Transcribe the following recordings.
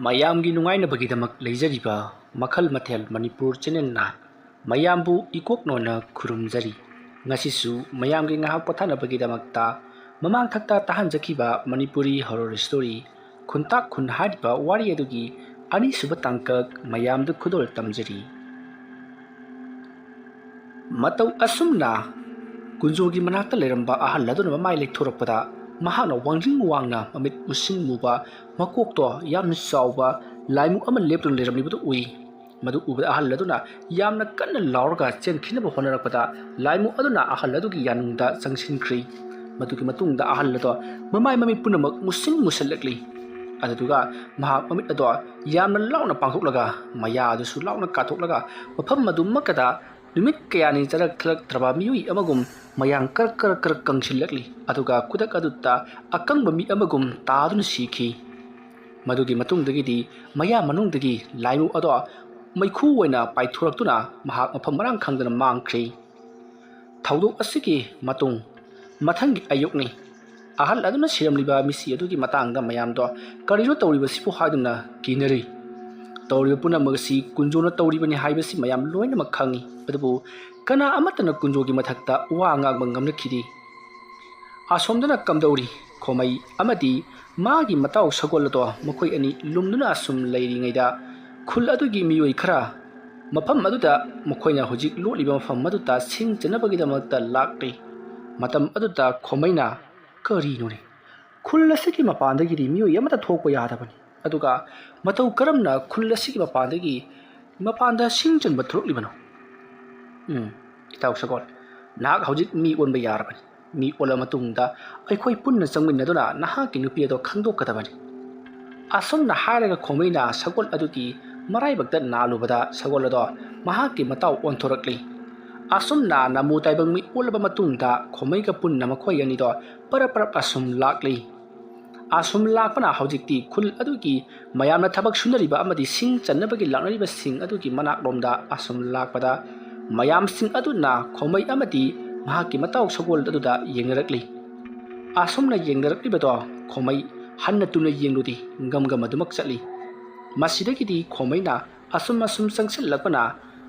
ꯃꯌꯥꯝꯒꯤ ꯅꯨꯡꯉꯥꯏꯅꯕꯒꯤꯗꯃꯛ ꯂꯩꯖꯔꯤꯕ ꯃꯈꯜ ꯃꯊꯦꯜ ꯃꯅꯤꯄꯨꯔ ꯆꯦꯅꯦꯜꯅ ꯃꯌꯥꯝꯕꯨ ꯏꯀꯣꯛꯅꯣꯅ ꯈꯨꯔꯨꯝꯖꯔꯤ꯫ ꯉꯁꯤꯁꯨ ꯃꯌꯥꯝꯒꯤ ꯉꯥꯏꯍꯥꯛ ꯄꯣꯊꯥꯅꯕꯒꯤꯗꯃꯛꯇ ꯃꯃꯥꯡꯊꯛꯇ ꯇꯥꯍꯟꯖꯈꯤꯕ ꯃꯅꯤꯄꯨꯔꯤ ꯍꯣꯔꯔ ꯁ꯭ꯇꯣꯔꯤ ꯈꯨꯟꯇꯥꯛ ꯈꯨꯟ ꯍꯥꯏꯔꯤꯕ ꯋꯥꯔꯤ ꯑꯗꯨꯒꯤ ꯑꯅꯤꯁꯨꯕ ꯇꯥꯡꯀꯛ ꯃꯌꯥꯝꯗ ꯈꯨꯗꯣꯜ ꯇꯝꯖꯔꯤ꯫ ꯃꯇꯧ ꯑꯁꯨꯝꯅ ꯀꯨꯟꯖꯣꯒꯤ ꯃꯅꯥꯛꯇ ꯂꯩꯔꯝꯕ ꯑꯍꯜ ꯑꯗꯨꯅ ꯃꯃꯥꯏ ꯂꯩꯊꯣꯔꯛꯄꯗ ꯃꯍꯥꯛꯅ ꯋꯥꯡꯖꯤꯡ ꯋꯥꯡꯅ ꯃꯃꯤꯠ ꯃꯨꯁꯤꯟ ꯃꯨꯕ ꯃꯀꯣꯛꯇꯣ ꯌꯥꯝꯅ ꯆꯥꯎꯕ ꯂꯥꯏꯃꯨꯛ ꯑꯃ ꯂꯦꯞꯇꯨꯅ ꯂꯩꯔꯝꯂꯤꯕꯗꯨ ꯎꯏ꯫ ꯃꯗꯨ ꯎꯕꯗ ꯑꯍꯜ ꯑꯗꯨꯅ ꯌꯥꯝꯅ ꯀꯟꯅ ꯂꯥꯎꯔꯒ ꯆꯦꯟꯈꯤꯅꯕ ꯍꯣꯠꯅꯔꯛꯄꯗ ꯂꯥꯏꯃꯨꯛ ꯑꯗꯨꯅ ꯑꯍꯜ ꯑꯗꯨꯒꯤ ꯌꯥꯅꯨꯡꯗ ꯆꯪꯁꯤꯟꯈ꯭ꯔꯤ꯫ ꯃꯗꯨꯒꯤ ꯃꯇꯨꯡꯗ ꯑꯍꯜ ꯑꯗꯣ ꯃꯃꯥꯏ ꯃꯃꯤꯠ ꯄꯨꯝꯅꯃꯛ ꯃꯨꯁꯜꯂꯛꯂꯤ꯫ ꯑꯗꯨꯗꯨꯒ ꯃꯍꯥꯛ ꯃꯃꯤꯠ ꯑꯗꯣ ꯌꯥꯝꯅ ꯂꯥꯎꯅ ꯄꯥꯡꯊꯣꯛꯂꯒ ꯃꯌꯥ ꯑꯗꯨꯁꯨ ꯂꯥꯎꯅ ꯀꯥꯊꯣꯛꯂꯒ ꯃꯐꯝ ꯑꯗꯨꯃꯛꯀꯗ ꯅꯨꯃꯤꯠ ꯀꯌꯥꯅꯤ ꯆꯔꯛꯂꯛꯇ꯭ꯔꯕ ꯃꯤꯑꯣꯏ ꯑꯃꯒꯨꯝ ꯃꯌꯥꯡ ꯀꯔꯛ ꯀꯪꯁꯤꯜꯂꯛꯂꯤ꯫ ꯑꯗꯨꯒ ꯈꯨꯗꯛ ꯑꯗꯨꯗ ꯑꯀꯪꯕ ꯃꯤ ꯑꯃꯒꯨꯝ ꯇꯥꯗꯨꯅ ꯁꯤꯈꯤ꯫ ꯃꯗꯨꯒꯤ ꯃꯇꯨꯡꯗꯒꯤꯗꯤ ꯃꯌꯥ ꯃꯅꯨꯡꯗꯒꯤ ꯂꯥꯏꯃꯨꯛ ꯑꯗꯣ ꯃꯩꯈꯨ ꯑꯣꯏꯅ ꯄꯥꯏꯊꯣꯔꯛꯇꯨꯅ ꯃꯍꯥꯛ ꯃꯐꯝ ꯃꯔꯥꯡ ꯈꯪꯗꯅ ꯃꯥꯡꯈ꯭ꯔꯤ꯫ ꯊꯧꯗꯣꯛ ꯑꯁꯤꯒꯤ ꯃꯇꯨꯡ ꯃꯊꯪꯒꯤ ꯑꯌꯨꯛꯅꯤ꯫ ꯑꯍꯜ ꯑꯗꯨꯅ ꯁꯤꯔꯝꯂꯤꯕ ꯃꯤꯁꯤ ꯑꯗꯨꯒꯤ ꯃꯇꯥꯡꯗ ꯃꯌꯥꯝꯗꯣ ꯀꯔꯤꯅꯣ ꯇꯧꯔꯤꯕꯁꯤꯕꯨ ꯍꯥꯏꯗꯨꯅ ꯀꯤꯅꯔꯤ꯫ ꯇꯧꯔꯤꯕ ꯄꯨꯝꯅꯃꯛ ꯑꯁꯤ ꯀꯨꯟꯖꯣꯅ ꯇꯧꯔꯤꯕꯅꯤ ꯍꯥꯏꯕꯁꯤ ꯃꯌꯥꯝ ꯂꯣꯏꯅꯃꯛ ꯈꯪꯉꯤ꯫ ꯑꯗꯨꯕꯨ ꯀꯅꯥ ꯑꯃꯠꯇꯅ ꯀꯨꯟꯖꯣꯒꯤ ꯃꯊꯛꯇ ꯋꯥ ꯉꯥꯡꯕ ꯉꯝꯅꯈꯤꯗꯦ꯫ ꯑꯁꯣꯝꯗꯅ ꯀꯝꯗꯧꯔꯤ ꯈꯣꯃꯩ ꯑꯃꯗꯤ ꯃꯥꯒꯤ ꯃꯇꯥꯎ ꯁꯒꯣꯜ ꯑꯗꯣ ꯃꯈꯣꯏ ꯑꯅꯤ ꯂꯨꯝꯗꯨꯅ ꯑꯁꯨꯝ ꯂꯩꯔꯤꯉꯩꯗ ꯈꯨꯜ ꯑꯗꯨꯒꯤ ꯃꯤꯑꯣꯏ ꯈꯔ ꯃꯐꯝ ꯑꯗꯨꯗ ꯃꯈꯣꯏꯅ ꯍꯧꯖꯤꯛ ꯂꯣꯠꯂꯤꯕ ꯃꯐꯝ ꯑꯗꯨꯗ ꯁꯤꯡ ꯆꯟꯅꯕꯒꯤꯗꯃꯛꯇ ꯂꯥꯛꯂꯤ꯫ ꯃꯇꯝ ꯑꯗꯨꯗ ꯈꯣꯃꯩꯅ ꯀꯔꯤꯅꯣꯅꯦ, ꯈꯨꯜ ꯑꯁꯤꯒꯤ ꯃꯄꯥꯟꯗꯒꯤꯗꯤ ꯃꯤꯑꯣꯏ ꯑꯃꯠꯇ ꯊꯣꯛꯄ ꯌꯥꯗꯕꯅꯤ, ꯑꯗꯨꯒ ꯃꯇꯧ ꯀꯔꯝꯅ ꯈꯨꯜ ꯑꯁꯤꯒꯤ ꯃꯄꯥꯟꯗ ꯁꯤꯡ ꯆꯟꯕ ꯊꯣꯛꯂꯤꯕꯅꯣ? ꯏꯇꯥꯎ ꯁꯒꯣꯜ, ꯅꯍꯥꯛ ꯍꯧꯖꯤꯛ ꯃꯤ ꯑꯣꯟꯕ ꯌꯥꯔꯕꯅꯤ꯫ ꯃꯤ ꯑꯣꯜꯂ ꯃꯇꯨꯡꯗ ꯑꯩꯈꯣꯏ ꯄꯨꯟꯅ ꯆꯪꯃꯤꯟꯅꯗꯨꯅ ꯅꯍꯥꯛꯀꯤ ꯅꯨꯄꯤ ꯑꯗꯣ ꯈꯪꯗꯣꯛꯀꯗꯕꯅꯤ꯫ ꯑꯁꯨꯝꯅ ꯍꯥꯏꯔꯒ ꯈꯣꯃꯩꯅ ꯁꯒꯣꯜ ꯑꯗꯨꯒꯤ ꯃꯔꯥꯏꯕꯛꯇ ꯅꯥꯜꯂꯨꯕꯗ ꯁꯒꯣꯜ ꯑꯗꯣ ꯃꯍꯥꯛꯀꯤ ꯃꯇꯥꯎ ꯑꯣꯟꯊꯣꯔꯛꯂꯤ꯫ ꯑꯁꯨꯝꯅ ꯅꯥꯃꯨ ꯇꯥꯏꯕꯪ ꯃꯤ ꯑꯣꯜꯂꯕ ꯃꯇꯨꯡꯗ ꯈꯣꯃꯩꯒ ꯄꯨꯟꯅ ꯃꯈꯣꯏ ꯑꯅꯤꯗꯣ ꯄꯔꯞ ꯑꯁꯨꯝ ꯂꯥꯛꯂꯤ꯫ ꯑꯁꯨꯝ ꯂꯥꯛꯄꯅ ꯍꯧꯖꯤꯛꯇꯤ ꯈꯨꯜ ꯑꯗꯨꯒꯤ ꯃꯌꯥꯝꯅ ꯊꯕꯛ ꯁꯨꯅꯔꯤꯕ ꯑꯃꯗꯤ ꯁꯤꯡ ꯆꯟꯅꯕꯒꯤ ꯂꯥꯛꯅꯔꯤꯕꯁꯤꯡ ꯑꯗꯨꯒꯤ ꯃꯅꯥꯛꯂꯣꯝꯗ ꯑꯁꯨꯝ ꯂꯥꯛꯄꯗ ꯃꯌꯥꯝꯁꯤꯡ ꯑꯗꯨꯅ ꯈꯣꯃꯩ ꯑꯃꯗꯤ ꯃꯍꯥꯛꯀꯤ ꯃꯇꯥꯎ ꯁꯒꯣꯜ ꯑꯗꯨꯗ ꯌꯦꯡꯅꯔꯛꯂꯤ꯫ ꯑꯁꯨꯝꯅ ꯌꯦꯡꯅꯔꯛꯂꯤꯕꯗꯣ ꯈꯣꯃꯩ ꯍꯟꯅ ꯇꯨꯅ ꯌꯦꯡꯂꯨꯗꯦ, ꯒꯝ ꯑꯗꯨꯃꯛ ꯆꯠꯂꯤ꯫ ꯃꯁꯤꯗꯒꯤꯗꯤ ꯈꯣꯃꯩꯅ ꯑꯁꯨꯝ ꯆꯪꯁꯤꯜꯂꯛꯄꯅ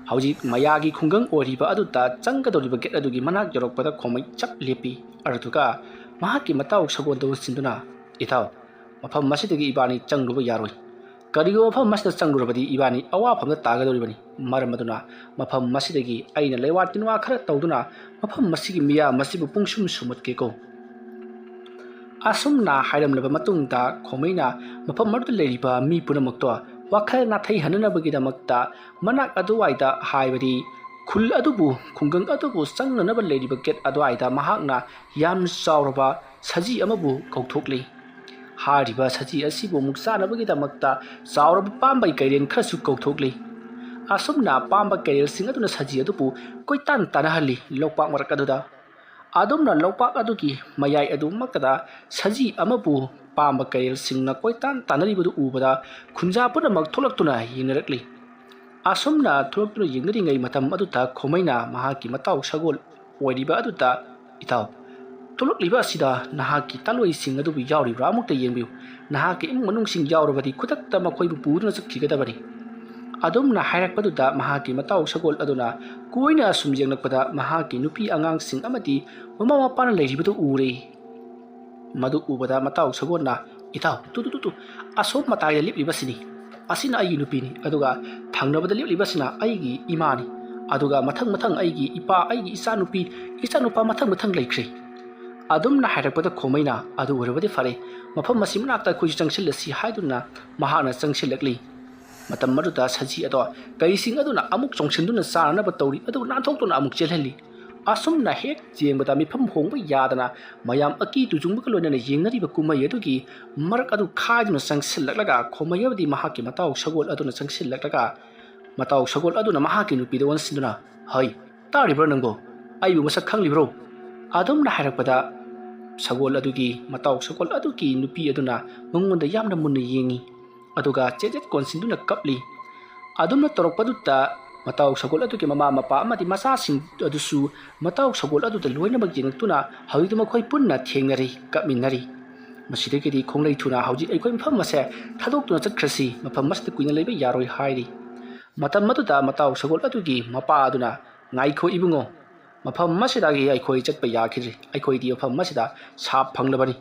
ꯍꯧꯖꯤꯛ ꯃꯌꯥꯒꯤ ꯈꯨꯡꯒꯪ ꯑꯣꯏꯔꯤꯕ ꯑꯗꯨꯗ ꯆꯪꯒꯗꯧꯔꯤꯕ ꯒꯦꯠ ꯑꯗꯨꯒꯤ ꯃꯅꯥꯛ ꯌꯧꯔꯛꯄꯗ ꯈꯣꯃꯩ ꯆꯞ ꯂꯦꯞꯄꯤ꯫ ꯑꯗꯨꯒ ꯃꯍꯥꯛꯀꯤ ꯃꯇꯥꯎ ꯁꯒꯣꯜꯗ ꯎꯟꯁꯤꯟꯗꯨꯅ, ꯏꯇꯥꯎ, ꯃꯐꯝ ꯑꯁꯤꯗꯒꯤ ꯏꯕꯥꯅꯤ ꯆꯪꯂꯨꯕ ꯌꯥꯔꯣꯏ꯫ ꯀꯔꯤꯒꯨꯝꯕ ꯃꯐꯝ ꯑꯁꯤꯗ ꯆꯪꯂꯨꯔꯕꯗꯤ ꯏꯕꯥꯅꯤ ꯑꯋꯥꯐꯝꯗ ꯇꯥꯒꯗꯧꯔꯤꯕꯅꯤ꯫ ꯃꯔꯝ ꯑꯗꯨꯅ ꯃꯐꯝ ꯑꯁꯤꯗꯒꯤ ꯑꯩꯅ ꯂꯩꯋꯥ ꯇꯤꯟꯋꯥ ꯈꯔ ꯇꯧꯗꯨꯅ ꯃꯐꯝ ꯑꯁꯤꯒꯤ ꯃꯤꯌꯥꯝ ꯑꯁꯤꯕꯨ ꯄꯨꯡꯁꯨꯝ ꯁꯨꯝꯍꯠꯀꯦꯀꯣ꯫ ꯑꯁꯨꯝꯅ ꯍꯥꯏꯔꯝꯂꯕ ꯃꯇꯨꯡꯗ ꯈꯣꯃꯩꯅ ꯃꯐꯝ ꯑꯗꯨꯗ ꯂꯩꯔꯤꯕ ꯃꯤ ꯄꯨꯝꯅꯃꯛꯇꯣ ꯋꯥꯈꯜ ꯅꯥꯊꯩꯍꯟꯅꯅꯕꯒꯤꯗꯃꯛꯇ ꯃꯅꯥꯛ ꯑꯗꯨꯋꯥꯏꯗ, ꯍꯥꯏꯕꯗꯤ ꯈꯨꯜ ꯑꯗꯨꯕꯨ ꯈꯨꯡꯒꯪ ꯑꯗꯨꯕꯨ ꯆꯪꯅꯅꯕ ꯂꯩꯔꯤꯕ ꯒꯦꯠ ꯑꯗꯨꯋꯥꯏꯗ ꯃꯍꯥꯛꯅ ꯌꯥꯝꯅ ꯆꯥꯎꯔꯕ ꯁꯖꯤ ꯑꯃꯕꯨ ꯀꯧꯊꯣꯛꯂꯤ꯫ ꯍꯥꯏꯔꯤꯕ ꯁꯖꯤ ꯑꯁꯤꯕꯨ ꯑꯃꯨꯛ ꯆꯥꯅꯕꯒꯤꯗꯃꯛꯇ ꯆꯥꯎꯔꯕ ꯄꯥꯝꯕꯩ ꯀꯩꯔꯦꯜ ꯈꯔꯁꯨ ꯀꯧꯊꯣꯛꯂꯤ꯫ ꯑꯁꯨꯝꯅ ꯄꯥꯝꯕ ꯀꯩꯔꯦꯜꯁꯤꯡ ꯑꯗꯨꯅ ꯁꯖꯤ ꯑꯗꯨꯕꯨ ꯀꯣꯏꯇꯥꯟ ꯇꯥꯟꯅꯍꯜꯂꯤ ꯂꯧꯄꯥꯛ ꯃꯔꯛ ꯑꯗꯨꯗ꯫ ꯑꯗꯨꯝꯅ ꯂꯧꯄꯥꯛ ꯑꯗꯨꯒꯤ ꯃꯌꯥꯏ ꯑꯗꯨꯃꯛꯇꯗ ꯁꯖꯤ ꯑꯃꯕꯨ ꯄꯥꯝꯕ ꯀꯩꯔꯦꯜꯁꯤꯡꯅ ꯀꯣꯏꯇꯥꯟ ꯇꯥꯟꯅꯔꯤꯕꯗꯨ ꯎꯕꯗ ꯈꯨꯟꯖꯥ ꯄꯨꯝꯅꯃꯛ ꯊꯣꯛꯂꯛꯇꯨꯅ ꯌꯦꯡꯅꯔꯛꯂꯤ꯫ ꯑꯁꯨꯝꯅ ꯊꯣꯛꯂꯛꯇꯨꯅ ꯌꯦꯡꯅꯔꯤꯉꯩ ꯃꯇꯝ ꯑꯗꯨꯗ ꯈꯣꯃꯩꯅ ꯃꯍꯥꯛꯀꯤ ꯃꯇꯥꯎ ꯁꯒꯣꯜ ꯑꯣꯏꯔꯤꯕ ꯑꯗꯨꯗ, ꯏꯇꯥꯎ, ꯊꯣꯛꯂꯛꯂꯤꯕ ꯑꯁꯤꯗ ꯅꯍꯥꯛꯀꯤ ꯇꯥꯂꯣꯏꯁꯤꯡ ꯑꯗꯨꯕꯨ ꯌꯥꯎꯔꯤꯕ꯭ꯔꯥ ꯑꯃꯨꯛꯇ ꯌꯦꯡꯕꯤꯌꯨ꯫ ꯅꯍꯥꯛꯀꯤ ꯏꯃꯨꯡ ꯃꯅꯨꯡꯁꯤꯡ ꯌꯥꯎꯔꯕꯗꯤ ꯈꯨꯗꯛꯇ ꯃꯈꯣꯏꯕꯨ ꯄꯨꯗꯨꯅ ꯆꯠꯈꯤꯒꯗꯕꯅꯤ꯫ ꯑꯗꯨꯝꯅ ꯍꯥꯏꯔꯛꯄꯗꯨꯗ ꯃꯍꯥꯛꯀꯤ ꯃꯇꯥꯎ ꯁꯒꯣꯜ ꯑꯗꯨꯅ ꯀꯣꯏꯅ ꯑꯁꯨꯝ ꯌꯦꯡꯂꯛꯄꯗ ꯃꯍꯥꯛꯀꯤ ꯅꯨꯄꯤ ꯑꯉꯥꯡꯁꯤꯡ ꯑꯃꯗꯤ ꯃꯃꯥ ꯃꯄꯥꯅ ꯂꯩꯔꯤꯕꯗꯨ ꯎꯔꯦ꯫ ꯃꯗꯨ ꯎꯕꯗ ꯃꯇꯥꯎ ꯁꯒꯣꯜꯅ, ꯏꯇꯥꯎ, ꯑꯁꯣꯝ ꯃꯇꯥꯏꯗ ꯂꯦꯞꯂꯤꯕꯁꯤꯅꯤ, ꯑꯁꯤꯅ ꯑꯩꯒꯤ ꯅꯨꯄꯤꯅꯤ, ꯑꯗꯨꯒ ꯊꯪꯅꯕꯗ ꯂꯦꯞꯂꯤꯕꯁꯤꯅ ꯑꯩꯒꯤ ꯏꯃꯥꯅꯤ, ꯑꯗꯨꯒ ꯃꯊꯪ ꯑꯩꯒꯤ ꯏꯄꯥ, ꯑꯩꯒꯤ ꯏꯆꯥꯅꯨꯄꯤ, ꯏꯆꯥꯅꯨꯄꯥ ꯃꯊꯪ ꯂꯩꯈ꯭ꯔꯦ꯫ ꯑꯗꯨꯝꯅ ꯍꯥꯏꯔꯛꯄꯗ ꯈꯣꯃꯩꯅ, ꯑꯗꯨ ꯑꯣꯏꯔꯕꯗꯤ ꯐꯔꯦ, ꯃꯐꯝ ꯑꯁꯤ ꯃꯅꯥꯛꯇ ꯑꯩꯈꯣꯏꯁꯨ ꯆꯪꯁꯤꯜꯂꯁꯤ ꯍꯥꯏꯗꯨꯅ ꯃꯍꯥꯛꯅ ꯆꯪꯁꯤꯜꯂꯛꯂꯤ꯫ ꯃꯇꯝ ꯑꯗꯨꯗ ꯁꯖꯤ ꯑꯗꯣ ꯀꯩꯁꯤꯡ ꯑꯗꯨꯅ ꯑꯃꯨꯛ ꯆꯣꯡꯁꯤꯟꯗꯨꯅ ꯆꯥꯅꯅꯕ ꯇꯧꯔꯤ, ꯑꯗꯨꯒ ꯅꯥꯟꯊꯣꯛꯇꯨꯅ ꯑꯃꯨꯛ ꯆꯦꯜꯍꯜꯂꯤ꯫ ꯑꯁꯨꯝꯅ ꯍꯦꯛ ꯌꯦꯡꯕꯗ ꯃꯤꯐꯝ ꯍꯣꯡꯕ ꯌꯥꯗꯅ ꯃꯌꯥꯝ ꯑꯀꯤ ꯇꯨꯖꯨꯡꯕꯒ ꯂꯣꯏꯅꯅ ꯌꯦꯡꯅꯔꯤꯕ ꯀꯨꯝꯍꯩ ꯑꯗꯨꯒꯤ ꯃꯔꯛ ꯑꯗꯨ ꯈꯥꯏꯗꯨꯅ ꯆꯪꯁꯤꯜꯂꯛꯂꯒ ꯈꯣꯃꯩ ꯑꯃꯗꯤ ꯃꯍꯥꯛꯀꯤ ꯃꯇꯥꯎ ꯁꯒꯣꯜ ꯑꯗꯨꯅ ꯆꯪꯁꯤꯜꯂꯛꯂꯒ ꯃꯇꯥꯎ ꯁꯒꯣꯜ ꯑꯗꯨꯅ ꯃꯍꯥꯛꯀꯤ ꯅꯨꯄꯤꯗ ꯑꯣꯟꯁꯤꯟꯗꯨꯅ, ꯍꯩ, ꯇꯥꯔꯤꯕ꯭ꯔꯥ ꯅꯪꯕꯣ? ꯑꯩꯕꯨ ꯃꯁꯛ ꯈꯪꯂꯤꯕ꯭ꯔꯣ? ꯑꯗꯨꯝꯅ ꯍꯥꯏꯔꯛꯄꯗ ꯃꯇꯥꯎ ꯁꯒꯣꯜ ꯑꯗꯨꯒꯤ ꯅꯨꯄꯤ ꯑꯗꯨꯅ ꯃꯉꯣꯟꯗ ꯌꯥꯝꯅ ꯃꯨꯟꯅ ꯌꯦꯡꯉꯤ, ꯑꯗꯨꯒ ꯆꯦꯠ ꯀꯣꯟꯁꯤꯟꯗꯨꯅ ꯀꯞꯂꯤ꯫ ꯑꯗꯨꯝꯅ ꯇꯧꯔꯛꯄꯗꯨꯗ ꯃꯇꯥꯎ ꯁꯒꯣꯜ ꯑꯗꯨꯒꯤ ꯃꯃꯥ ꯃꯄꯥ ꯑꯃꯗꯤ ꯃꯆꯥꯁꯤꯡ ꯑꯗꯨꯁꯨ ꯃꯇꯥꯎ ꯁꯒꯣꯜ ꯑꯗꯨꯗ ꯂꯣꯏꯅꯃꯛ ꯌꯦꯡꯂꯛꯇꯨꯅ ꯍꯧꯖꯤꯛꯇꯤ ꯃꯈꯣꯏ ꯄꯨꯟꯅ ꯊꯦꯡꯅꯔꯤ, ꯀꯞꯃꯤꯟꯅꯔꯤ꯫ ꯃꯁꯤꯗꯒꯤꯗꯤ ꯈꯣꯡꯂꯩ ꯊꯨꯅ ꯍꯧꯖꯤꯛ ꯑꯩꯈꯣꯏ ꯃꯐꯝ ꯑꯁꯦ ꯊꯥꯗꯣꯛꯇꯨꯅ ꯆꯠꯈ꯭ꯔꯁꯤ ꯃꯐꯝ ꯑꯁꯤꯗ ꯀꯨꯏꯅ ꯂꯩꯕ ꯌꯥꯔꯣꯏ ꯍꯥꯏꯔꯤ ꯃꯇꯝ ꯑꯗꯨꯗ ꯃꯇꯥꯎ ꯁꯒꯣꯜ ꯑꯗꯨꯒꯤ ꯃꯄꯥ ꯑꯗꯨꯅ ꯉꯥꯏꯈꯣ ꯏꯕꯨꯡꯉꯣ ꯃꯐꯝ ꯑꯁꯤꯗꯒꯤ ꯑꯩꯈꯣꯏ ꯆꯠꯄ ꯌꯥꯈꯤꯗ꯭ꯔꯤ ꯑꯩꯈꯣꯏꯗꯤ ꯃꯐꯝ ꯑꯁꯤꯗ ꯁꯥꯞ ꯐꯪꯂꯕꯅꯤ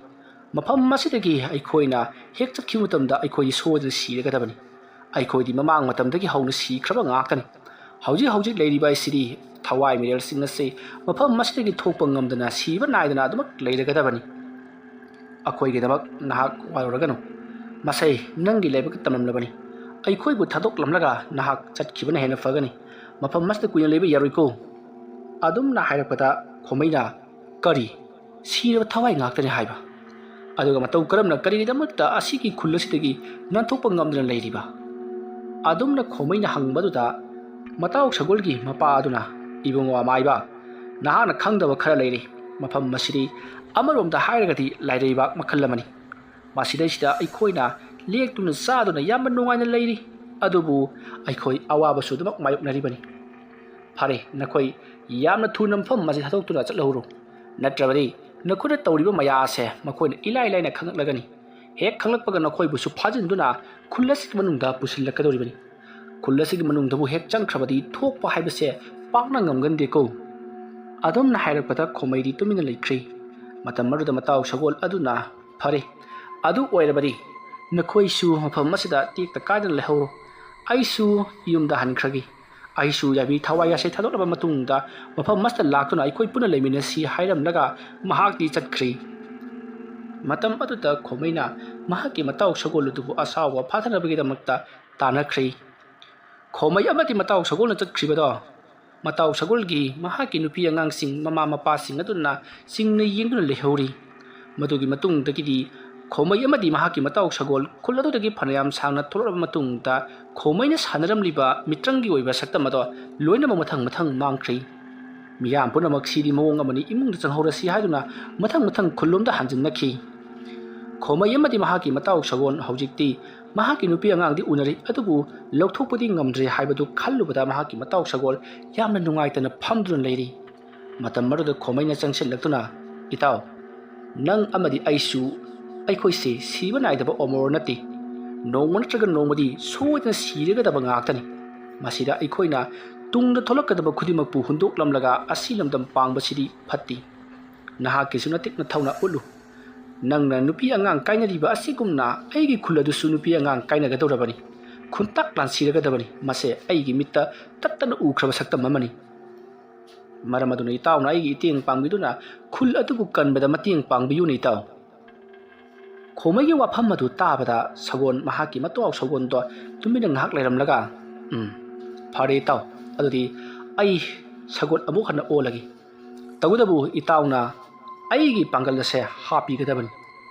ꯃꯐꯝ ꯑꯁꯤꯗꯒꯤ ꯑꯩꯈꯣꯏꯅ ꯍꯦꯛ ꯆꯠꯈꯤꯕ ꯃꯇꯝꯗ ꯑꯩꯈꯣꯏꯗꯤ ꯁꯣꯏꯗꯅ ꯁꯤꯔꯒꯗꯕꯅꯤ ꯑꯩꯈꯣꯏꯗꯤ ꯃꯃꯥꯡ ꯃꯇꯝꯗꯒꯤ ꯍꯧꯅ ꯁꯤꯈ꯭ꯔꯕ ꯉꯥꯛꯇꯅꯤ ꯍꯧꯖꯤꯛ ꯂꯩꯔꯤꯕ ꯑꯁꯤꯗꯤ ꯊꯋꯥꯏ ꯃꯤꯔꯦꯜꯁꯤꯡ ꯑꯁꯤ ꯃꯐꯝ ꯑꯁꯤꯗꯒꯤ ꯊꯣꯛꯄ ꯉꯝꯗꯅ ꯁꯤꯕ ꯅꯥꯏꯗꯅ ꯑꯗꯨꯃꯛ ꯂꯩꯔꯒꯗꯕꯅꯤ ꯑꯩꯈꯣꯏꯒꯤꯗꯃꯛ ꯅꯍꯥꯛ ꯋꯥꯔꯧꯔꯒꯅꯨ ꯃꯁꯩ ꯅꯪꯒꯤ ꯂꯥꯏꯕꯛ ꯇꯝꯂꯝꯂꯕꯅꯤ ꯑꯩꯈꯣꯏꯕꯨ ꯊꯥꯗꯣꯛꯂꯝꯂꯒ ꯅꯍꯥꯛ ꯆꯠꯈꯤꯕꯅ ꯍꯦꯟꯅ ꯐꯒꯅꯤ ꯃꯐꯝ ꯑꯁꯤꯗ ꯀꯨꯏꯅ ꯂꯩꯕ ꯌꯥꯔꯣꯏꯀꯣ ꯑꯗꯨꯝꯅ ꯍꯥꯏꯔꯛꯄꯗ ꯈꯣꯃꯩꯅ ꯀꯔꯤ ꯁꯤꯔꯕ ꯊꯋꯥꯏ ꯉꯥꯛꯇꯅꯤ ꯍꯥꯏꯕ ꯑꯗꯨꯒ ꯃꯇꯧ ꯀꯔꯝꯅ ꯀꯔꯤꯒꯤꯗꯃꯛꯇ ꯑꯁꯤꯒꯤ ꯈꯨꯜ ꯑꯁꯤꯗꯒꯤ ꯅꯥꯟꯊꯣꯛꯄ ꯉꯝꯗꯅ ꯂꯩꯔꯤꯕ ꯑꯗꯨꯝꯅ ꯈꯣꯃꯩꯅ ꯍꯪꯕꯗꯨꯗ ꯃꯇꯥꯎ ꯁꯒꯣꯜꯒꯤ ꯃꯄꯥ ꯑꯗꯨꯅ ꯏꯕꯨꯡꯉꯣ ꯑꯃꯥꯏꯕ ꯅꯍꯥꯛꯅ ꯈꯪꯗꯕ ꯈꯔ ꯂꯩꯔꯤ ꯃꯐꯝ ꯑꯁꯤꯗꯤ ꯑꯃꯔꯣꯝꯗ ꯍꯥꯏꯔꯒꯗꯤ ꯂꯥꯏꯔꯩꯕꯥꯛ ꯃꯈꯜ ꯑꯃꯅꯤ ꯃꯁꯤꯗꯩꯁꯤꯗ ꯑꯩꯈꯣꯏꯅ ꯂꯦꯛꯇꯨꯅ ꯆꯥꯗꯨꯅ ꯌꯥꯝꯅ ꯅꯨꯡꯉꯥꯏꯅ ꯂꯩꯔꯤ ꯑꯗꯨꯕꯨ ꯑꯩꯈꯣꯏ ꯑꯋꯥꯕꯁꯨ ꯑꯗꯨꯃꯛ ꯃꯥꯌꯣꯛꯅꯔꯤꯕꯅꯤ ꯐꯔꯦ ꯅꯈꯣꯏ ꯌꯥꯝꯅ ꯊꯨꯅ ꯃꯐꯝ ꯑꯁꯤ ꯊꯥꯗꯣꯛꯇꯨꯅ ꯆꯠꯂꯧꯔꯣ ꯅꯠꯇ꯭ꯔꯕꯗꯤ ꯅꯈꯣꯏꯅ ꯇꯧꯔꯤꯕ ꯃꯌꯥꯁꯦ ꯃꯈꯣꯏꯅ ꯏꯂꯥꯏ ꯂꯥꯏꯅ ꯈꯪꯂꯛꯂꯒꯅꯤ ꯍꯦꯛ ꯈꯪꯂꯛꯄꯒ ꯅꯈꯣꯏꯕꯨꯁꯨ ꯐꯥꯖꯤꯟꯗꯨꯅ ꯈꯨꯜ ꯑꯁꯤꯒꯤ ꯃꯅꯨꯡꯗ ꯄꯨꯁꯤꯜꯂꯛꯀꯗꯧꯔꯤꯕꯅꯤ ꯈꯨꯜ ꯑꯁꯤꯒꯤ ꯃꯅꯨꯡꯗꯕꯨ ꯍꯦꯛ ꯆꯪꯈ꯭ꯔꯕꯗꯤ ꯊꯣꯛꯄ ꯍꯥꯏꯕꯁꯦ ꯄꯥꯛꯅ ꯉꯝꯒꯟꯗꯦꯀꯣ ꯑꯗꯨꯝꯅ ꯍꯥꯏꯔꯛꯄꯗ ꯈꯣꯃꯩꯗꯤ ꯇꯨꯃꯤꯟꯅ ꯂꯩꯈ꯭ꯔꯦ ꯃꯇꯝ ꯑꯗꯨꯗ ꯃꯇꯥꯎ ꯁꯒꯣꯜ ꯑꯗꯨꯅ ꯐꯔꯦ ꯑꯗꯨ ꯑꯣꯏꯔꯕꯗꯤ ꯅꯈꯣꯏꯁꯨ ꯃꯐꯝ ꯑꯁꯤꯗ ꯇꯦꯛꯇ ꯀꯥꯏꯗꯅ ꯂꯩꯍꯧꯔꯣ ꯑꯩꯁꯨ ꯌꯨꯝꯗ ꯍꯟꯈ꯭ꯔꯒꯦ ꯑꯩꯁꯨ ꯌꯥꯕꯤ ꯊꯋꯥꯏ ꯑꯁꯤ ꯊꯥꯗꯣꯛꯂꯕ ꯃꯇꯨꯡꯗ ꯃꯐꯝ ꯑꯁꯤꯗ ꯂꯥꯛꯇꯨꯅ ꯑꯩꯈꯣꯏ ꯄꯨꯟꯅ ꯂꯩꯃꯤꯟꯅꯁꯤ ꯍꯥꯏꯔꯝꯂꯒ ꯃꯍꯥꯛꯇꯤ ꯆꯠꯈ꯭ꯔꯦ ꯃꯇꯝ ꯑꯗꯨꯗ ꯈꯣꯃꯩꯅ ꯃꯍꯥꯛꯀꯤ ꯃꯇꯥꯎ ꯁꯒꯣꯜ ꯑꯗꯨꯕꯨ ꯑꯁꯥꯎꯕ ꯐꯥꯊꯅꯕꯒꯤꯗꯃꯛꯇ ꯇꯥꯟꯅꯈ꯭ꯔꯦ ꯈꯣꯃꯩ ꯑꯃꯗꯤ ꯃꯇꯥꯎ ꯁꯒꯣꯜꯅ ꯆꯠꯈ꯭ꯔꯤꯕꯗꯣ ꯃꯇꯥꯎ ꯁꯒꯣꯜꯒꯤ ꯃꯍꯥꯛꯀꯤ ꯅꯨꯄꯤ ꯑꯉꯥꯡꯁꯤꯡ ꯃꯃꯥ ꯃꯄꯥꯁꯤꯡ ꯑꯗꯨꯅ ꯆꯤꯡꯅ ꯌꯦꯡꯗꯨꯅ ꯂꯩꯍꯧꯔꯤ ꯃꯗꯨꯒꯤ ꯃꯇꯨꯡꯗꯒꯤꯗꯤ ꯈꯣꯃꯩ ꯑꯃꯗꯤ ꯃꯍꯥꯛꯀꯤ ꯃꯇꯥꯎ ꯁꯒꯣꯜ ꯈꯨꯜ ꯑꯗꯨꯗꯒꯤ ꯐꯅꯌꯥꯝ ꯁꯥꯡꯅ ꯊꯣꯛꯂꯛꯂꯕ ꯃꯇꯨꯡꯗ ꯈꯣꯃꯩꯅ ꯁꯥꯟꯅꯔꯝꯂꯤꯕ ꯃꯤꯇ꯭ꯔꯪꯒꯤ ꯑꯣꯏꯕ ꯁꯛꯇꯝ ꯑꯗꯣ ꯂꯣꯏꯅꯃꯛ ꯃꯊꯪ ꯃꯥꯡꯈ꯭ꯔꯦ ꯃꯤꯌꯥꯝ ꯄꯨꯝꯅꯃꯛ ꯁꯤꯗꯤ ꯃꯑꯣꯡ ꯑꯃꯅꯤ ꯏꯃꯨꯡꯗ ꯆꯪꯍꯧꯔꯁꯤ ꯍꯥꯏꯗꯨꯅ ꯃꯊꯪ ꯈꯨꯜꯂꯣꯝꯗ ꯍꯟꯖꯤꯟꯅꯈꯤ ꯈꯣꯃꯩ ꯑꯃꯗꯤ ꯃꯍꯥꯛꯀꯤ ꯃꯇꯥꯎ ꯁꯒꯣꯜ ꯍꯧꯖꯤꯛꯇꯤ ꯃꯍꯥꯛꯀꯤ ꯅꯨꯄꯤ ꯑꯉꯥꯡꯗꯤ ꯎꯅꯔꯤ ꯑꯗꯨꯕꯨ ꯂꯧꯊꯣꯛꯄꯗꯤ ꯉꯝꯗ꯭ꯔꯦ ꯍꯥꯏꯕꯗꯨ ꯈꯜꯂꯨꯕꯗ ꯃꯍꯥꯛꯀꯤ ꯃꯇꯥꯎ ꯁꯒꯣꯜ ꯌꯥꯝꯅ ꯅꯨꯡꯉꯥꯏꯇꯅ ꯐꯝꯗꯨꯅ ꯂꯩꯔꯤ ꯃꯇꯝ ꯑꯗꯨꯗ ꯈꯣꯃꯩꯅ ꯆꯪꯁꯤꯜꯂꯛꯇꯨꯅ ꯏꯇꯥꯎ ꯅꯪ ꯑꯃꯗꯤ ꯑꯩꯁꯨ ꯑꯩꯈꯣꯏꯁꯦ ꯁꯤꯕ ꯅꯥꯏꯗꯕ ꯑꯃꯣꯔ ꯅꯠꯇꯦ ꯅꯣꯡꯃ ꯅꯠꯇ꯭ꯔꯒ ꯅꯣꯡꯃꯗꯤ ꯁꯣꯏꯗꯅ ꯁꯤꯔꯒꯗꯕ ꯉꯥꯛꯇꯅꯤ ꯃꯁꯤꯗ ꯑꯩꯈꯣꯏꯅ ꯇꯨꯡꯗ ꯊꯣꯛꯂꯛꯀꯗꯕ ꯈꯨꯗꯤꯡꯃꯛꯄꯨ ꯍꯨꯟꯗꯣꯛꯂꯝꯂꯒ ꯑꯁꯤ ꯂꯝꯗꯝ ꯄꯥꯡꯕꯁꯤꯗꯤ ꯐꯠꯇꯦ ꯅꯍꯥꯛꯀꯤꯁꯨ ꯅꯇꯤꯛ ꯅꯊꯧꯅ ꯎꯠꯂꯨ ꯅꯪꯅ ꯅꯨꯄꯤ ꯑꯉꯥꯡ ꯀꯥꯏꯅꯔꯤꯕ ꯑꯁꯤꯒꯨꯝꯅ ꯑꯩꯒꯤ ꯈꯨꯜ ꯑꯗꯨꯁꯨ ꯅꯨꯄꯤ ꯑꯉꯥꯡ ꯀꯥꯏꯅꯒꯗꯧꯔꯕꯅꯤ ꯈꯨꯟꯇꯥꯛ ꯂꯥꯟꯁꯤꯔꯒꯗꯕꯅꯤ ꯃꯁꯦ ꯑꯩꯒꯤ ꯃꯤꯠꯇ ꯇꯠꯇꯅ ꯎꯈ꯭ꯔꯕ ꯁꯛꯇꯝ ꯑꯃꯅꯤ ꯃꯔꯝ ꯑꯗꯨꯅ ꯏꯇꯥꯎꯅ ꯑꯩꯒꯤ ꯏꯇꯦꯡ ꯄꯥꯡꯕꯤꯗꯨꯅ ꯈꯨꯜ ꯑꯗꯨꯕꯨ ꯀꯟꯕꯗ ꯃꯇꯦꯡ ꯄꯥꯡꯕꯤꯌꯨꯅ ꯏꯇꯥꯎ ꯈꯣꯃꯩꯒꯤ ꯋꯥꯐꯝ ꯑꯗꯨ ꯇꯥꯕꯗ ꯁꯒꯣꯜ ꯃꯍꯥꯛꯀꯤ ꯃꯇꯥꯎ ꯁꯒꯣꯜꯗꯣ ꯇꯨꯃꯤꯟꯅ ꯉꯥꯏꯍꯥꯛ ꯂꯩꯔꯝꯂꯒ ꯐꯔꯦ ꯏꯇꯥꯎ ꯑꯗꯨꯗꯤ ꯑꯩ ꯁꯒꯣꯜ ꯑꯃꯨꯛ ꯍꯟꯅ ꯑꯣꯜꯂꯒꯦ ꯇꯧꯕꯇꯕꯨ ꯏꯇꯥꯎꯅ ꯑꯩꯒꯤ ꯄꯥꯡꯒꯜ ꯑꯁꯦ ꯍꯥꯞꯄꯤꯒꯗꯕꯅꯤ